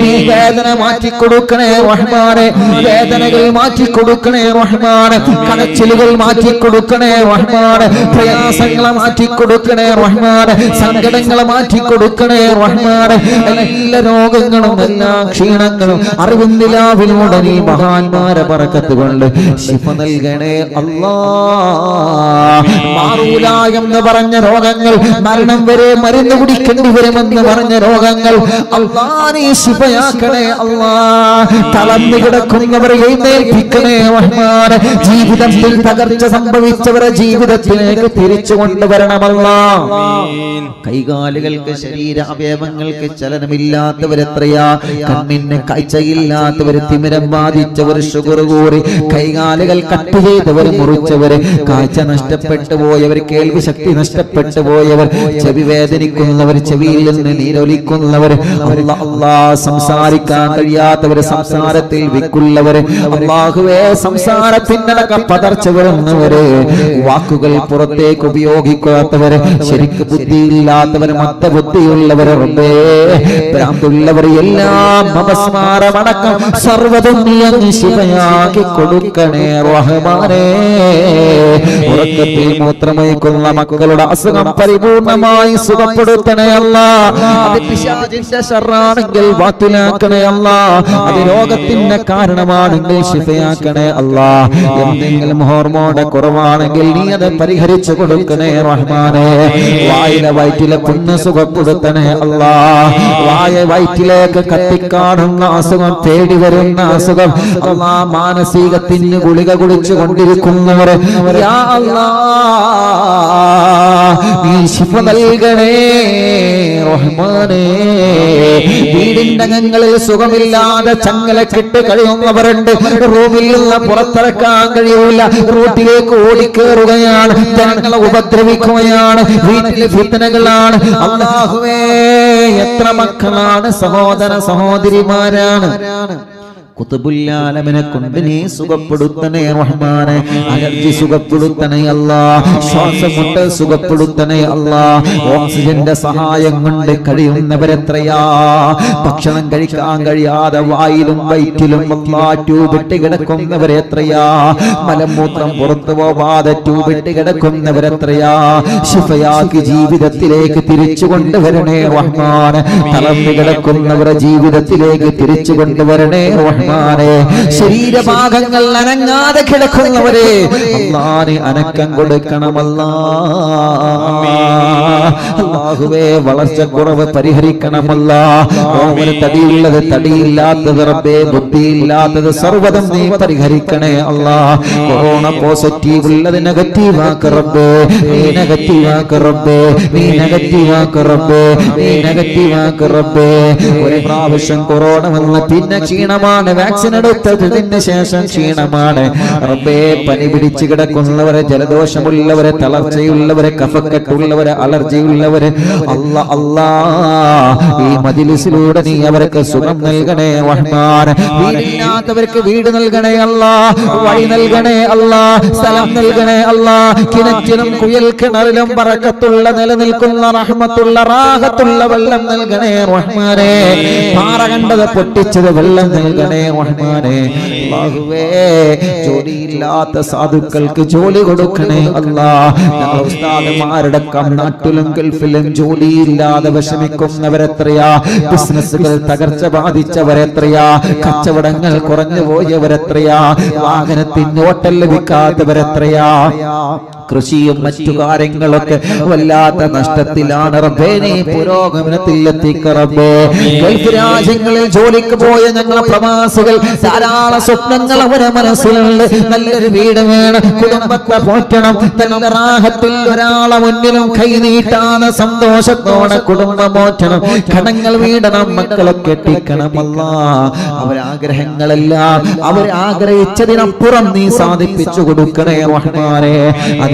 നീ വേദന മാറ്റി കൊടുക്കണേ റഹ്മാനേ, വേദനകൾ മാറ്റി കൊടുക്കണേ റഹ്മാനേ, കടച്ചിലുകൾ മാറ്റി കൊടുക്കണേ റഹ്മാനേ, പ്രയാസങ്ങളെ മാറ്റി കൊടുക്കണേ റഹ്മാനേ, സങ്കടങ്ങളെ മാറ്റി കൊടുക്കണേ റഹ്മാനേ. എല്ലാ രോഗങ്ങളും എല്ലാ ക്ഷീണങ്ങളും അറിവും നിലാവിലൂടെ നീ മഹാന്മാരെ ബറക്കത്ത് കൊണ്ട് ശിഫ നൽകണേ അല്ലാഹ്. മാറൂല എന്ന് പറഞ്ഞ രോഗങ്ങൾ, മരണം വരെ മരുന്ന് കുടിക്കേണ്ടി വരുമെന്ന് പറഞ്ഞ രോഗങ്ങൾ അല്ലാഹ് നീ ശിഫയാക്കണേ അല്ലാഹ്. തളർന്നു കിടക്കുന്നവരെ എഴുന്നേൽപ്പിക്കണേ റഹ്മാനേ. ജീവിതത്തിൽ തകർച്ച സംഭവിച്ചവരെ ജീവിതത്തിലേക്ക് തിരിച്ചു കൊണ്ടുവരണമല്ലാഹ്. കൈകാലുകൾക്ക്, ശരീര അവയവങ്ങൾക്ക് ചലനമില്ലാത്തവരെത്രയാ, കണ്ണിന് കാഴ്ചയില്ലാത്തവർ, തിമിരം ബാധിച്ചവർ, ഷുഗർ കൂറി കൈകാലുകൾ കട്ട് ചെയ്തവർ, മുറിച്ചവര്, കാഴ്ച നഷ്ടപ്പെട്ടു പോയവർ, കേൾവി ശക്തി നഷ്ടപ്പെട്ടു പോയവർ, ചെവി വേദനിക്കുന്നവർ, ചെവിയിൽ നിന്ന് നീരൊലിക്കുന്നവർ, സംസാരിക്കാൻ കഴിയാത്തവർ, സംസാരത്തിൽ വിക്കുള്ളവർ, അല്ലാഹുവേ സംസാരത്തിനടക്കം പതർച്ച വരുന്നവര്, വാക്കുകൾ പുറത്തേക്ക് ഉപയോഗിക്കാത്തവര്, ശരിക്ക് ബുദ്ധിയില്ലാത്തവർ, മത്തബുദ്ധിയുള്ളവർ, റബ്ബേ ഭ്രാന്തുള്ളവർ, എല്ലാം അപസ്മാരമടക്കം സർവ്വതും നീ അങ്ങ് ശിഫയാക്കി കൊടുക്കണേ റഹ്മാനേ. ഉറക്കത്തിൽ മൂത്രമൊഴിക്കുന്ന മക്കളുടെ അസുഖം പരിപൂർണമായി സുഖപ്പെടുത്തണേ അല്ലാഹ്. അത് പിശാചിന്റെ ശർറാണെങ്കിൽ ബാത്തിലാക്കണേ അല്ലാഹ്. അത് രോഗത്തിന്റെ കാരണമാണെങ്കിൽ ശിഫയാക്കണേ അല്ലാഹ്. എന്തെങ്കിലും ഹോർമോണ കുറവാണെങ്കിൽ നീ അത് പരിഹരിച്ചു കൊടുക്കണേ റഹ്മാനേ. വായിലെ വയറ്റിലെ പുണ്ണ് സുഖപ്പെടുത്തണേ അല്ലാഹ്. വായ വയറ്റിലേക്ക് കത്തിക്കാണുന്ന അസുഖം, പേടി വരുന്ന അസുഖം അല്ലാഹ്, മാനസികത്തിന് ഗുളിക കുടിച്ചു കൊണ്ടിരിക്കുന്നവർ യാ അല്ലാഹ് നീ ശിഫ നൽകണേ റഹ്മാനേ. വീടിന്റെ അകങ്ങളിൽ സുഖമില്ലാതെ ചങ്ങലക്കിട്ട് കഴിയുന്നവരുണ്ട്. റൂമിൽ നിന്ന് പുറത്തിറക്കാൻ കഴിയൂല, റോട്ടിലേക്ക് ഓടിക്കേറുകയാണ്, ജനങ്ങളെ ഉപദ്രവിക്കുകയാണ്, വീട്ടിലെ ഫിത്നകളാണ്. അല്ലാഹുവേ എത്ര മക്കളാണ്, സഹോദര സഹോദരിമാരാണ്. കുതുബുല്ലാലമിനെ കൊണ്ട് നീ സുഖപ്പെടുത്തണേ റഹ്മാനേ. അലർജി സുഖപ്പെടുത്തണേ അല്ലാഹ്. ശ്വാസമുട്ട് സുഖപ്പെടുത്തണേ അല്ലാഹ്. ഓക്സിജന്റെ സഹായം കൊണ്ട് കഴിയുന്നവരെത്രയാ. ഭക്ഷണം കഴിക്കാൻ കഴിയാതെ വായിലും വയറ്റിലും ട്യൂബിട്ട് കിടക്കുന്നവരെത്രയാ. മലമൂത്രം പുറത്തു പോവാതെ ട്യൂബിട്ട് കിടക്കുന്നവരെത്രയാ. ശിഫയാക്കി ജീവിതത്തിലേക്ക് തിരിച്ചു കൊണ്ടുവരണേ റഹ്മാനേ. തളർന്നു കിടക്കുന്നവരെ ജീവിതത്തിലേക്ക് തിരിച്ചു കൊണ്ടുവരണേ റഹ്മാനേ. ശരീരഭാഗങ്ങൾ അനങ്ങാതെ കിടക്കുന്നവരെ അല്ലാഹ് അനക്കം കൊടുക്കണമല്ലാ. അല്ലാഹുവേ വളർച്ചക്കുറവ് പരിഹരിക്കണമല്ലാ. ഓമന തടിയുള്ളത് തടിയില്ലാത്തത് റബ്ബേ, ബുദ്ധിയില്ലാത്തത് സർവ്വതും നീ പരിഹരിക്കണേ അല്ലാ. കൊറോണ പോസിറ്റീവ് ഉള്ളത് നെഗറ്റീവാക്ക് റബ്ബേ, നീ നെഗറ്റീവാക്ക് റബ്ബേ, നീ നെഗറ്റീവാക്ക് റബ്ബേ, നീ നെഗറ്റീവാക്ക് റബ്ബേ. ഒരു പ്രാവശ്യം കൊറോണ വന്ന് പിന്നെ ക്ഷീണമാണ്, വാക്സിൻ എടുത്തതിന് ശേഷം ക്ഷീണമാണ് റബ്ബേ. പനി പിടിച്ചു കിടക്കുന്നവരെ, ജലദോഷമുള്ളവരെ, തളർച്ചയുള്ളവരെ, കഫക്കെട്ടുള്ളവരെ, അലർജിയുള്ളവരെ അല്ലാ അല്ലാ ഈ മജ്‌ലിസിലൂടെ നീ അവർക്ക് സുഖം നൽകണേ റഹ്മാൻ. വീടില്ലാത്തവർക്ക് വീട് നൽകണേ അല്ലാ, വഴി നൽകണേ അല്ലാ, സ്ഥലം നൽകണേ അല്ലാ. കിണറ്റിലും കുയൽ കിണറിലും ബറക്കത്തുള്ള നിലനിൽക്കുന്ന റഹ്മത്തുള്ള റാഹത്തുള്ള വെള്ളം നൽകണേ റഹ്മാനേ. പാറ കണ്ടത് പൊട്ടിച്ചത് വെള്ളം നൽകണേ റഹ്മാനേ. അല്ലാഹുവേ ജോലിയില്ലാത്ത സാധുക്കൾക്ക് ജോലി കൊടുക്കണേ അല്ലാ. ഞങ്ങൾ ഉസ്താദുമാരുടെ നാട്ടിലും ഗൾഫിലും ജോലിയില്ലാതെ വിഷമിക്കുന്നവരെത്രയാ, ബിസിനസ്സുകൾ തകർച്ച ബാധിച്ചവരെത്രയാ, കച്ചവടങ്ങൾ കുറഞ്ഞു പോയവരെത്രയാ, വാഹനത്തിന് ഓട്ടം ലഭിക്കാത്തവരെത്രയാ, കൃഷിയും മറ്റു കാര്യങ്ങളൊക്കെ വല്ലാത്ത നഷ്ടത്തിലാണ് റബ്ബേ. നീ പുരോഗമനത്തിൽ എത്തിക്ക റബ്ബേ. ഗൾഫ് രാജ്യങ്ങളിൽ ജോലിക്ക് പോയ ഞങ്ങളെ പ്രവാസികൾ ധാരാളം സ്വപ്നങ്ങൾ അവരെ മനസ്സിലുണ്ട്. നല്ലൊരു വീട് വേണം, കുടുംബത്തെ പോറ്റണം, തന്റെ റാഹത്തിൽ ഒരാളെ മുന്നിലും കൈ നീട്ടാതെ സന്തോഷത്തോടെ കുടുംബം പോറ്റണം, കടങ്ങൾ വീടണം, മക്കളെ കെട്ടിക്കണം. അല്ലാ അവരാഗ്രഹങ്ങളെല്ലാം അവരാഗ്രഹിച്ചതിനപ്പുറം നീ സാധിപ്പിച്ചു കൊടുക്കണേ റഹ്മാനേ.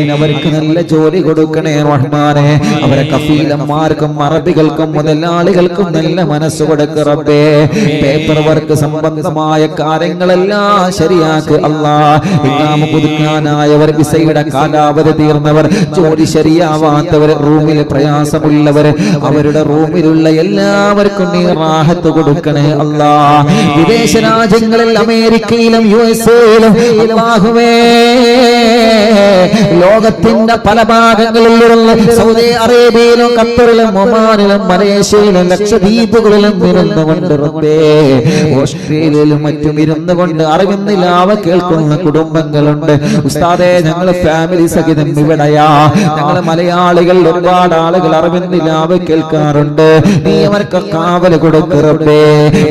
അതിനവർക്ക് നല്ല ജോലി കൊടുക്കണേ റഹ്മാനേ. അവരെ കഫീലന്മാർക്കും അറബികൾക്കും മുതലാളികൾക്കും നല്ല മനസ്സ് കൊടുക്ക റബ്ബേ. പേപ്പർ വർക്ക് സംബന്ധമായ കാര്യങ്ങളെല്ലാം ശരിയാക്ക് അല്ലാ. ഇഖാമ പുതുക്കാനായവർ, വിസയുടെ കാലാവധി തീർന്നവർ, ജോലി ശരിയാവാത്തവർ, റൂമിൽ പ്രയാസമുള്ളവർ, അവരുടെ റൂമിലുള്ള എല്ലാവർക്കും നീ റാഹത്ത് കൊടുക്കണേ അല്ലാ. വിദേശ രാജ്യങ്ങളിൽ അമേരിക്കയിലും USA-യിലും അല്ലാഹുവേ ലോകത്തിന്റെ പല ഭാഗങ്ങളിലുള്ള സൗദി അറേബ്യയിലും ഖത്തറിലും ഒമാനിലും മലേഷ്യയിലും ലക്ഷദ്വീപുകളിലും ഇരുന്നുകൊണ്ട് റബ്ബേ, ഓസ്ട്രേലിയയിലും മറ്റും ഇരുന്നുകൊണ്ട് അറിവിന്നിലാവ കേൾക്കുന്ന കുടുംബങ്ങളുണ്ട് ഉസ്താദേ. ഞങ്ങൾ ഫാമിലി സഹിതം ഇവിടെയാ. ഞങ്ങൾ മലയാളികൾ ഒരുപാട് ആളുകൾ അറിവിന്നിലാവ കേൾക്കാറുണ്ട്. നീ അവർക്ക് കാവൽ കൊടുക്ക റബ്ബേ,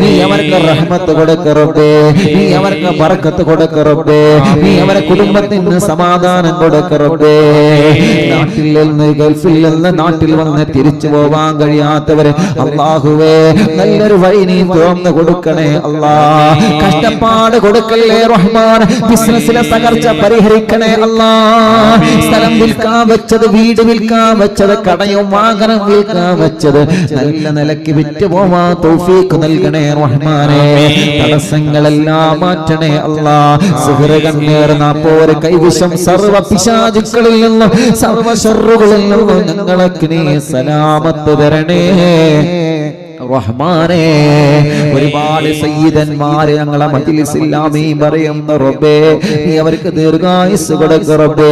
നീ അവർക്ക് റഹ്മത്ത് കൊടുക്ക റബ്ബേ, നീ അവർക്ക് ബർക്കത്ത് കൊടുക്ക റബ്ബേ, നീ അവരെ കുടുംബത്തിന് സമാധാനം കൊടുക്ക റബ്ബേ. നാട്ടിൽ നിന്ന് ഗൾഫിൽ നിന്ന് നാട്ടിൽ വന്ന് തിരിച്ചു പോവാൻ കഴിയാത്തവര് അല്ലാഹുവേ നല്ലൊരു വഴി നീ തുറന്നു കൊടുക്കണേ അല്ലാ. കഷ്ടപ്പാട് കൊടുക്കല്ലേ റഹ്മാൻ. ബിസിനസ്സിലെ തകർച്ച പരിഹരിക്കണേ അല്ലാ. സ്ഥലം വിൽക്കാൻ വെച്ചത്, വീട് വിൽക്കാൻ വെച്ചത്, കടയും വാഹനം വിൽക്കാൻ വെച്ചത് നല്ല നിലയ്ക്ക് വിറ്റ് പോവാൻ തൗഫീഖ് നൽകണേ റഹ്മാനേ. തടസ്സങ്ങളെല്ലാം മാറ്റണേ അല്ലാ. സിഹ്റ്, കണ്ണീർ, നാപ്പോര്, കൈവിഷം, സർവ പിശാചുക്കളിൽ നിന്നും സർവ ശർറുകളിൽ നിന്നും ഞങ്ങൾക്ക് നീ സലാമത്ത് തരണേ റഹ്മാനേ. ഒരുപാട് സയ്യിദന്മാരെ ഞങ്ങളെ മജ്‌ലിസിൽ ആമീൻ പറയുന്ന റബ്ബേ, നീ അവർക്ക് ദീർഘായുസ്സ് കൊടുക്ക റബ്ബേ,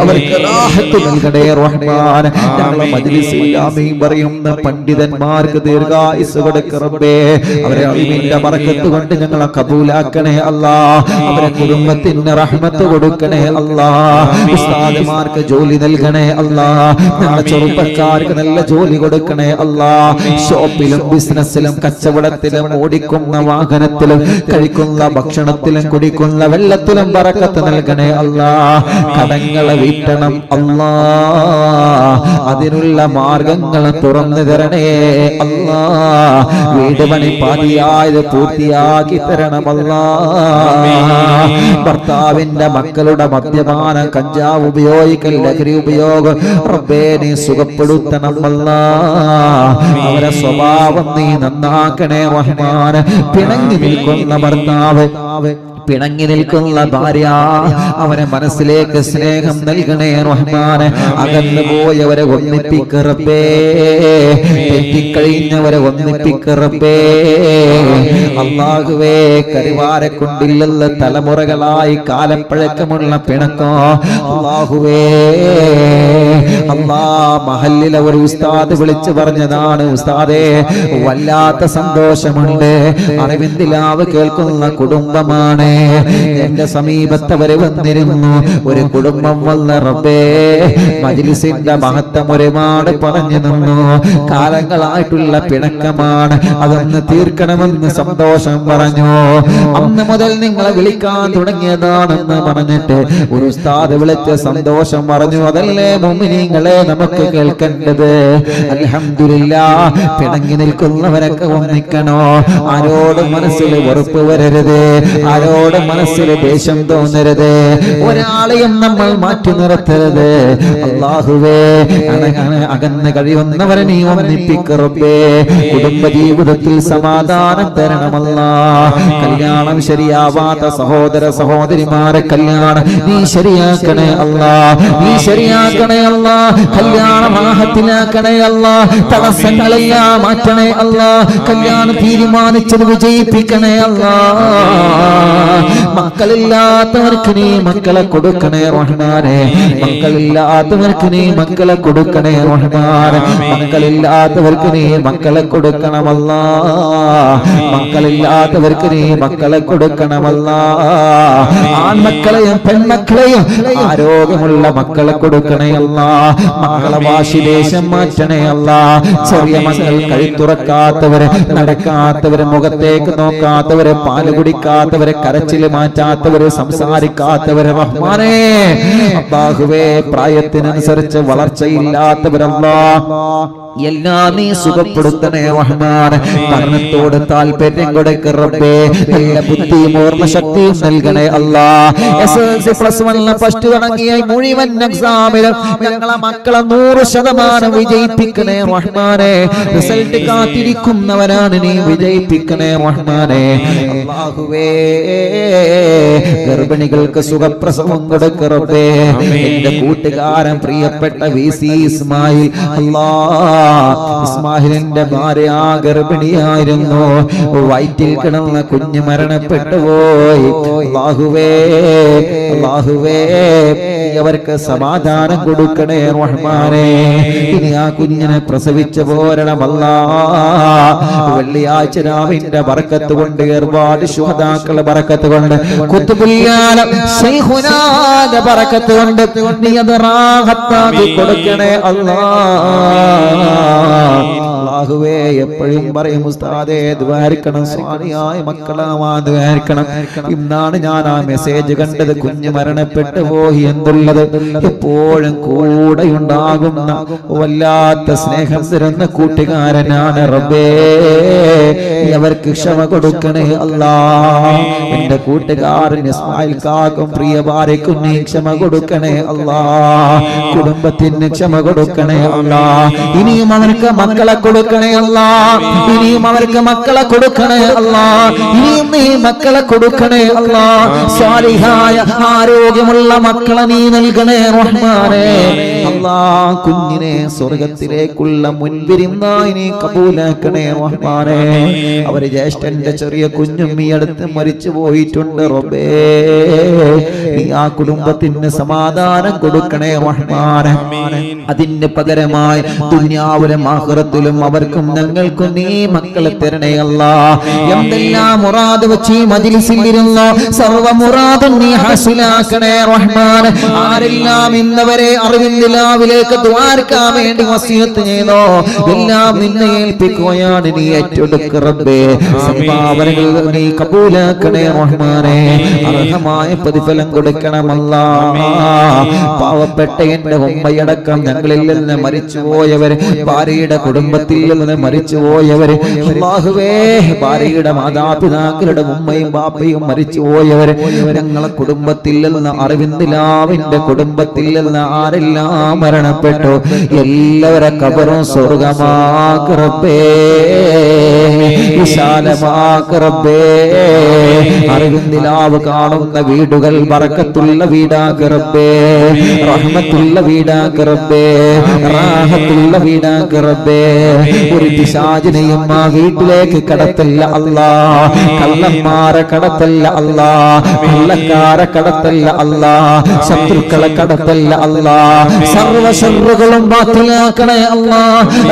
അവർക്ക് റാഹത്ത് നൽകണേ റഹ്മാൻ. ഞങ്ങളെ മജ്‌ലിസിൽ ആമീൻ പറയുന്ന പണ്ഡിതന്മാർക്ക് ദീർഘായുസ്സ് കൊടുക്ക റബ്ബേ, അവരെ ഇൽമിന്റെ ബറക്കത്ത് കൊണ്ട് ഞങ്ങളെ കബൂലാക്കണേ അല്ലാ. അവരെ കുടുംബത്തിന് റഹ്മത്ത് കൊടുക്കണേ അല്ലാ. ഉസ്താദുമാർക്ക് ജോലി നൽകണേ അല്ലാ. ഞങ്ങളെ ചെറുപ്പക്കാർക്ക് നല്ല ജോലി കൊടുക്കണേ അല്ലാ. ഷോപ്പിലും ബിസിനസ്സിലും കച്ചവടത്തിലും ഓടിക്കുന്ന വാഹനത്തിലും കഴിക്കുന്ന ഭക്ഷണത്തിലും കുടിക്കുന്ന വെള്ളത്തിലും ബറക്കത്ത് നൽകണേ അല്ലാ. കടങ്ങളെ വീട്ടണം അല്ലാ. അതിനുള്ള മാർഗങ്ങൾ തുറന്നു തരണേ അല്ലാ. വീട് പണി പാതിയായത് പൂർത്തിയാക്കി തരണം അല്ലാ. ഭർത്താവിന്റെ മക്കളുടെ മദ്യപാനം, കഞ്ചാവ് ഉപയോഗിക്കൽ, ലഹരി ഉപയോഗം റബ്ബേ നീ സുഖപ്പെടുത്തണം അല്ലാ. അവരെ സ്വഭാവം നീ നന്നാക്കണേ റഹ്മാൻ. പിണങ്ങി നിൽക്കുന്ന ഭർത്താവ്, പിണങ്ങി നിൽക്കുന്ന ഭാര്യ, അവരെ മനസ്സിലേക്ക് സ്നേഹം നൽകണേ റഹ്മാൻ. അകന്നു പോയവരെ ഒന്നിപ്പിക്ക റബ്ബേ, തെറ്റിക്കഴിഞ്ഞവരെ ഒന്നിപ്പിക്ക റബ്ബേ. അല്ലാഹുവേ കരിവാരെ കൊണ്ടില്ല തലമുറകളായി കാലപ്പഴക്കമുള്ള പിണക്കോ അല്ലാഹുവേ. അല്ലാ മഹല്ലിലെ ഒരു ഉസ്താദ് വിളിച്ചു പറഞ്ഞതാണ്, ഉസ്താദേ വല്ലാത്ത സന്തോഷമുണ്ട്, അറിവിന്ദിലാവ് കേൾക്കുന്ന കുടുംബമാണ്. എന്റെ സമീപത്തവര് വന്നിരുന്നു, ഒരു കുടുംബം വന്ന റബ്ബേ മജ്‌ലിസിന്റെ മഹത്വം ഒരുപാട് പറഞ്ഞു നിന്നു. കാലങ്ങളായിട്ടുള്ള പിണക്കമാണ്, അതൊന്ന് തീർക്കണമെന്ന് സന്തോഷം സന്തോഷം പറഞ്ഞു. അന്ന് മുതൽ നിങ്ങളെ വിളിക്കാൻ തുടങ്ങിയതാണെന്ന് പറഞ്ഞിട്ട് ഒരു ഉസ്താദ് വിളിച്ച് സന്തോഷം പറഞ്ഞു. അതല്ലേ മുഅ്മിനീങ്ങളെ നമുക്ക് കേൾക്കേണ്ടത്. അൽഹംദുലില്ലാഹ്. പിണങ്ങി നിൽക്കുന്നവരൊക്കെ ഒന്നിക്കണോ. ആരോടും മനസ്സിൽ വെറുപ്പ് വരരുത്, ആരോടും മനസ്സിൽ ദേഷ്യം തോന്നരുത്, ഒരാളെയും നമ്മൾ മാറ്റി നിർത്തരുത്. അല്ലാഹുവേ, അകന്ന് കഴിയുന്നവരെ നീ ഒന്നിപ്പിക്കറബേ. കുടുംബജീവിതത്തിൽ സമാധാനം തരണമല്ലാ. കല്യാണം ശരിയാവാത്ത സഹോദര സഹോദരിമാരെ കല്യാണം നീ ശരിയാക്കണേ അല്ലാ, നീ ശരിയാക്കണേ അല്ലാ. കല്യാണം ആഹത്തിലാക്കണേ അല്ലാ. തടസ്സങ്ങളെല്ലാം മാറ്റണേ അല്ലാ. കല്യാണം തീരുമാനിച്ചത് വിജയിപ്പിക്കണേ അല്ലാ. മക്കളില്ലാത്തവർക്ക് നീ മക്കളെ കൊടുക്കണേ റഹ്മാനെ. മക്കളില്ലാത്തവർക്ക് നീ മക്കളെ കൊടുക്കണേ റഹ്മാനെ. മക്കളില്ലാത്തവർക്ക് നീ മക്കളെ കൊടുക്കണമല്ലാ. മക്കളില്ലാത്തവർക്ക് നീ മക്കളെ കൊടുക്കണമല്ലാ. ആൺമക്കളെയും പെൺമക്കളെയും ആരോഗ്യമുള്ള മക്കളെ കൊടുക്കണേ അല്ലാ. മക്കളെ വാശി ദേശം മാറ്റണേ അല്ലാ. ചെറിയ മക്കൾ കഴുത്തുറക്കാത്തവര്, നടക്കാത്തവര്, മുഖത്തേക്ക് നോക്കാത്തവര്, പാല് കുടിക്കാത്തവര്, കരച്ചില് മാറ്റാത്തവര്, സംസാരിക്കാത്തവര് റഹ്മാനേ. അല്ലാഹുവേ, പ്രായത്തിനനുസരിച്ച് വളർച്ചയില്ലാത്തവരല്ലാ എല്ലാം നീ സുഖപ്പെടുത്തണേ റഹ്മാനെ. പഠനത്തോട് താല്പര്യം കൊടുക്ക റബ്ബേ. നല്ല ബുദ്ധിയും ഓർമ്മശക്തിയും നൽകണേ അല്ലാ. SSLC +1 ഫസ്റ്റ് തുടങ്ങിയ മുഴുവൻ എക്സാമിലും ഞങ്ങളെ മക്കളെ 100% വിജയിപ്പിക്കണേ റഹ്മാനെ. റിസൾട്ട് കാത്തിരിക്കുന്നവരാണ്, നീ വിജയിപ്പിക്കണേ റഹ്മാനെ. അല്ലാഹുവേ, ഗർഭിണികൾക്ക് സുഖപ്രസവം കൊടുക്ക റബ്ബേ. എന്റെ കൂട്ടുകാരൻ പ്രിയപ്പെട്ട VC ഇസ്മായിൽ, അല്ലാഹ് ഇസ്മാഹിലിന്റെ ഭാര്യ ഗർഭിണിയായിരുന്നു. വയറ്റിൽ കിടന്ന കുഞ്ഞ് മരണപ്പെട്ടു പോയി. അല്ലാഹുവേ, അല്ലാഹുവേ, അവർക്ക് സമാധാനം കൊടുക്കണേ റഹ്മാനെ. ഇനി ആ കുഞ്ഞിനെ പ്രസവിച്ചു പോരണമല്ലാ. വെള്ളിയാഴ്ച രാവിന്റെ ബർക്കത്ത് കൊണ്ട്, ഒരുപാട് ശുഹദാക്കളുടെ ബർക്കത്ത് കൊണ്ട്, ഖുത്ബുൽ ശൈഖുനാന്റെ ബർക്കത്ത് കൊണ്ട് നീ അത് റാഹത്താക്കി കൊടുക്കണേ അല്ലാ. അല്ലാഹുവേ, എപ്പോഴും പറയും ഉസ്താദേ ദ്വാരിക്കണം, സ്വാലിയായ മക്കളാവാൻ ദ്വാരിക്കണം. ഇന്നാണ് ഞാൻ ആ മെസ്സേജ് കണ്ടത്. കുഞ്ഞ് മരണപ്പെട്ടു പോയി എന്നുള്ളത് എപ്പോഴും കൂടെ ഉണ്ടാകുന്ന വല്ലാത്ത സ്നേഹം തരുന്ന കൂട്ടുകാരനാണ് റബ്ബേ. അവർക്ക് ക്ഷമ കൊടുക്കണേ അല്ലാ. എന്റെ കൂട്ടുകാരൻ ഇസ്മായിൽ കാക്കും പ്രിയ ഭാര്യക്കും നീ ക്ഷമ കൊടുക്കണേ അല്ലാ. കുടുംബത്തിന് ക്ഷമ കൊടുക്കണേ അല്ലാ. ഇനിയും അവർക്ക് മക്കളെ കൊടുക്കണേ അല്ലാ. ഇനിയും അവർക്ക് മക്കളെ കൊടുക്കണേ അല്ലാ. ഇനിയും നീ മക്കളെ കൊടുക്കണേ അല്ലാ. സ്വാലിഹായ ആരോഗ്യമുള്ള മക്കളെ നീ നൽകണേ റഹ്മാനേ. അല്ലാ, കുഞ്ഞിനെ സ്വർഗത്തിലേക്കുള്ള മുൻവിരുന്നായി നീ കബൂലാക്കണേ റഹ്മാനേ. അവര് ജ്യേഷ്ഠന്റെ ചെറിയ കുഞ്ഞും ഈ അടുത്ത് മരിച്ചു പോയിട്ടുണ്ട് റബ്ബേ. നീ ആ കുടുംബത്തിന് സമാധാനം കൊടുക്കണേ റഹ്മാനേ. അതിന് പകരമായി ദുനിയാവിലും ആഖിറത്തിലും അവർക്കും ഞങ്ങൾക്കും നീ മക്കളെ തരണേ അല്ലാ. എന്തെല്ലാം മുറാദ് വെച്ച് ഈ മജ്ലിസിൽ ഇരുന്നോ സർവ്വ മുറാദും നീ ഹാസിലാക്കണേ റഹ്മാൻ. ആരെല്ലാം ഇന്നവരെ അറിവിന്ദിലാവിലേക്ക് ദ്വാരക്കാൻ വേണ്ടി വസിയത്ത് ചെയ്തോ എല്ലാം നിന്നെ ഏൽപ്പിക്കുകയാണ്. നീ ഏറ്റെടുക്ക റബ്ബേ. സംഭാവനകൾ നീ കബൂലാക്കണേ റഹ്മാനേ. അർഹമായ പ്രതിഫലം കൊടുക്കണമല്ലാ. പാവപ്പെട്ട എന്റെ ഉമ്മയടക്കം ഞങ്ങളിൽ നിന്ന് മരിച്ചുപോയവര്, ഭാര്യയുടെ കുടുംബത്തിൽ നിന്ന് മരിച്ചുപോയവര്, അല്ലാഹുവേ, ഭാര്യയുടെ മാതാപിതാക്കളുടെ ഉമ്മയും ബാപ്പയും മരിച്ചുപോയവര്, ഞങ്ങളെ കുടുംബത്തിൽ നിന്ന് അറിവിന്ദിലാവിന്റെ കുടുംബത്തിൽ നിന്ന് ആരെല്ലാം മരണപ്പെട്ടു എല്ലാവരെ ഖബറും സ്വർഗമാക്ക് റബ്ബേ, വിശാലമാക്ക് റബ്ബേ. അറിവിന്ദിലാവ് കാണുന്ന വീടുകൾ ബറക്കത്തുള്ള വീടാക്ക് റബ്ബേ, റഹ്മത്തുള്ള വീടാക്ക് റബ്ബേ, റാഹത്തുള്ള വീടാക്ക് റബ്ബേ. ഒരു പിശാചിനെയും ആ വീട്ടിലേക്ക് കടത്തില്ല അല്ലാ. കള്ളം കള്ളന്മാരെ കടത്തല്ല അല്ലാ, കൊള്ളക്കാരെ കടത്തല്ല അല്ലാ, ശത്രുക്കളെ കടത്തല്ല അല്ലാ, സർവ്വ ശർറുകളും ബാത്തിലാക്കണേ അല്ലാ,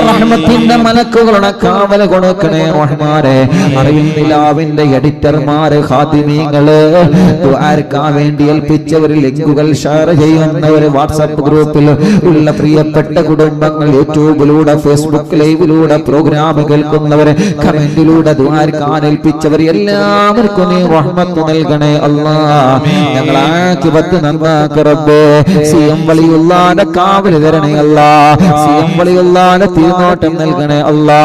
റഹ്മത്തിന്റെ മലക്കുകളുടെ കാവൽ കൊടുക്കണേ റഹ്മാനെ. അറിവിൻ നിലാവിന്റെ എഡിറ്റർമാര്, ഖാദിമീങ്ങള്, ദുആർക്കാൻ വേണ്ടി ഏൽപ്പിച്ചവര്, ലിങ്കുകൾ ഷെയർ ചെയ്യുന്നവര്, വാട്സാപ്പ് ഗ്രൂപ്പിൽ ഉള്ള പ്രിയപ്പെട്ട കുടുംബങ്ങൾ, യൂട്യൂബിലൂടെ ഫേസ്ബുക്ക് ലൈവിലൂടെ പ്രോഗ്രാം കേൾക്കുന്നവര്, കമന്റിലൂടെ ദുആർക്കാൻ ഏൽപ്പിച്ചവർ എല്ലാവർക്കും നീ റഹ്മത്ത് നൽകണേ അല്ലാ. ഞങ്ങൾ ആഖിബത്ത് നന്നാക്ക് റബ്ബേ. സിയം വലിയുള്ളാന്റെ കാവൽ തരണേ അല്ലാ, സിയം വലിയുള്ളാന്റെ തിരുനോട്ടം നൽകണേ അല്ലാ.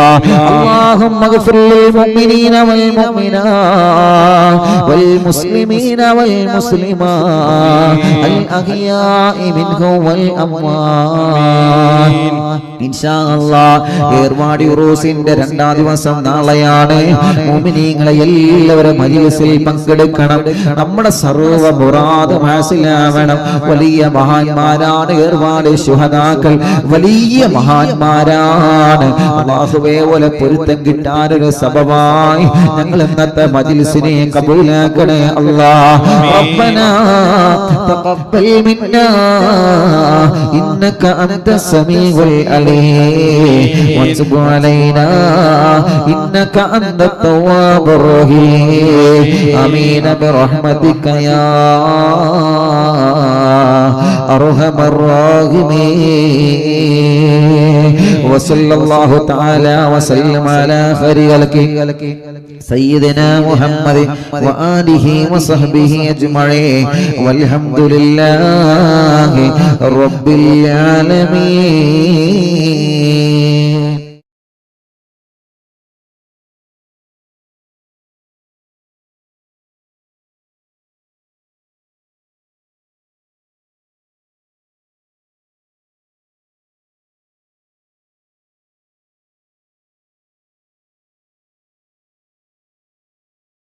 അല്ലാഹുമ്മ ഗ്ഫിർ ലിൽ മുഅ്മിനീന വൽ മുഅ്മിനാത്ത് വൽ മുസ്ലിമീന വൽ മുസ്ലിമാത്ത് അൽ അഹ്യാഇ മിൻഹും വൽ അംവാത്ത്. ഇൻഷാ അല്ലാഹ് ഏർവാടി ഉറൂസിന്റെ രണ്ടാം ദിവസം നാളെയാണ്. മുഅ്മിനീങ്ങളെ എല്ലാവരും മജ്‌ലിസിൽ പങ്കെടുക്കണം. നമ്മുടെ സർവ്വ മുറാദും ഹാസിലാവണം. വലിയ മഹാന്മാരാണ് ഏർവാടി ശുഹദാക്കൾ, വലിയ മഹാന്മാരാണ്. അല്ലാഹുവേ ഓലെ പൊരുത്തം കിട്ടാനൊരു സബബായി ഞങ്ങൾ ഇന്നത്തെ മജ്‌ലിസിനെ കബൂലാക്കണേ അല്ലാഹ്. റബ്ബനാ തഖബ്ബൽ മിന്നാ ഇന്നക അൻത സമീഉൽ അലീം വതുബ് അലൈനാ ഇന്നക അൻത തവ്വാബുർ റഹീം. ആമീൻ ബിറഹ്മതിക യാ അർഹമർ റഹീമീൻ. വസല്ലല്ലാഹു തആല വസല്ലം അലാ ഖൈരി ഖൽഖി സയ്യിദനാ മുഹമ്മദ് വആലിഹി വസഹ്ബിഹി അജ്മഈൻ വൽഹംദുലില്ലാഹി റബ്ബിൽ ആലമീൻ.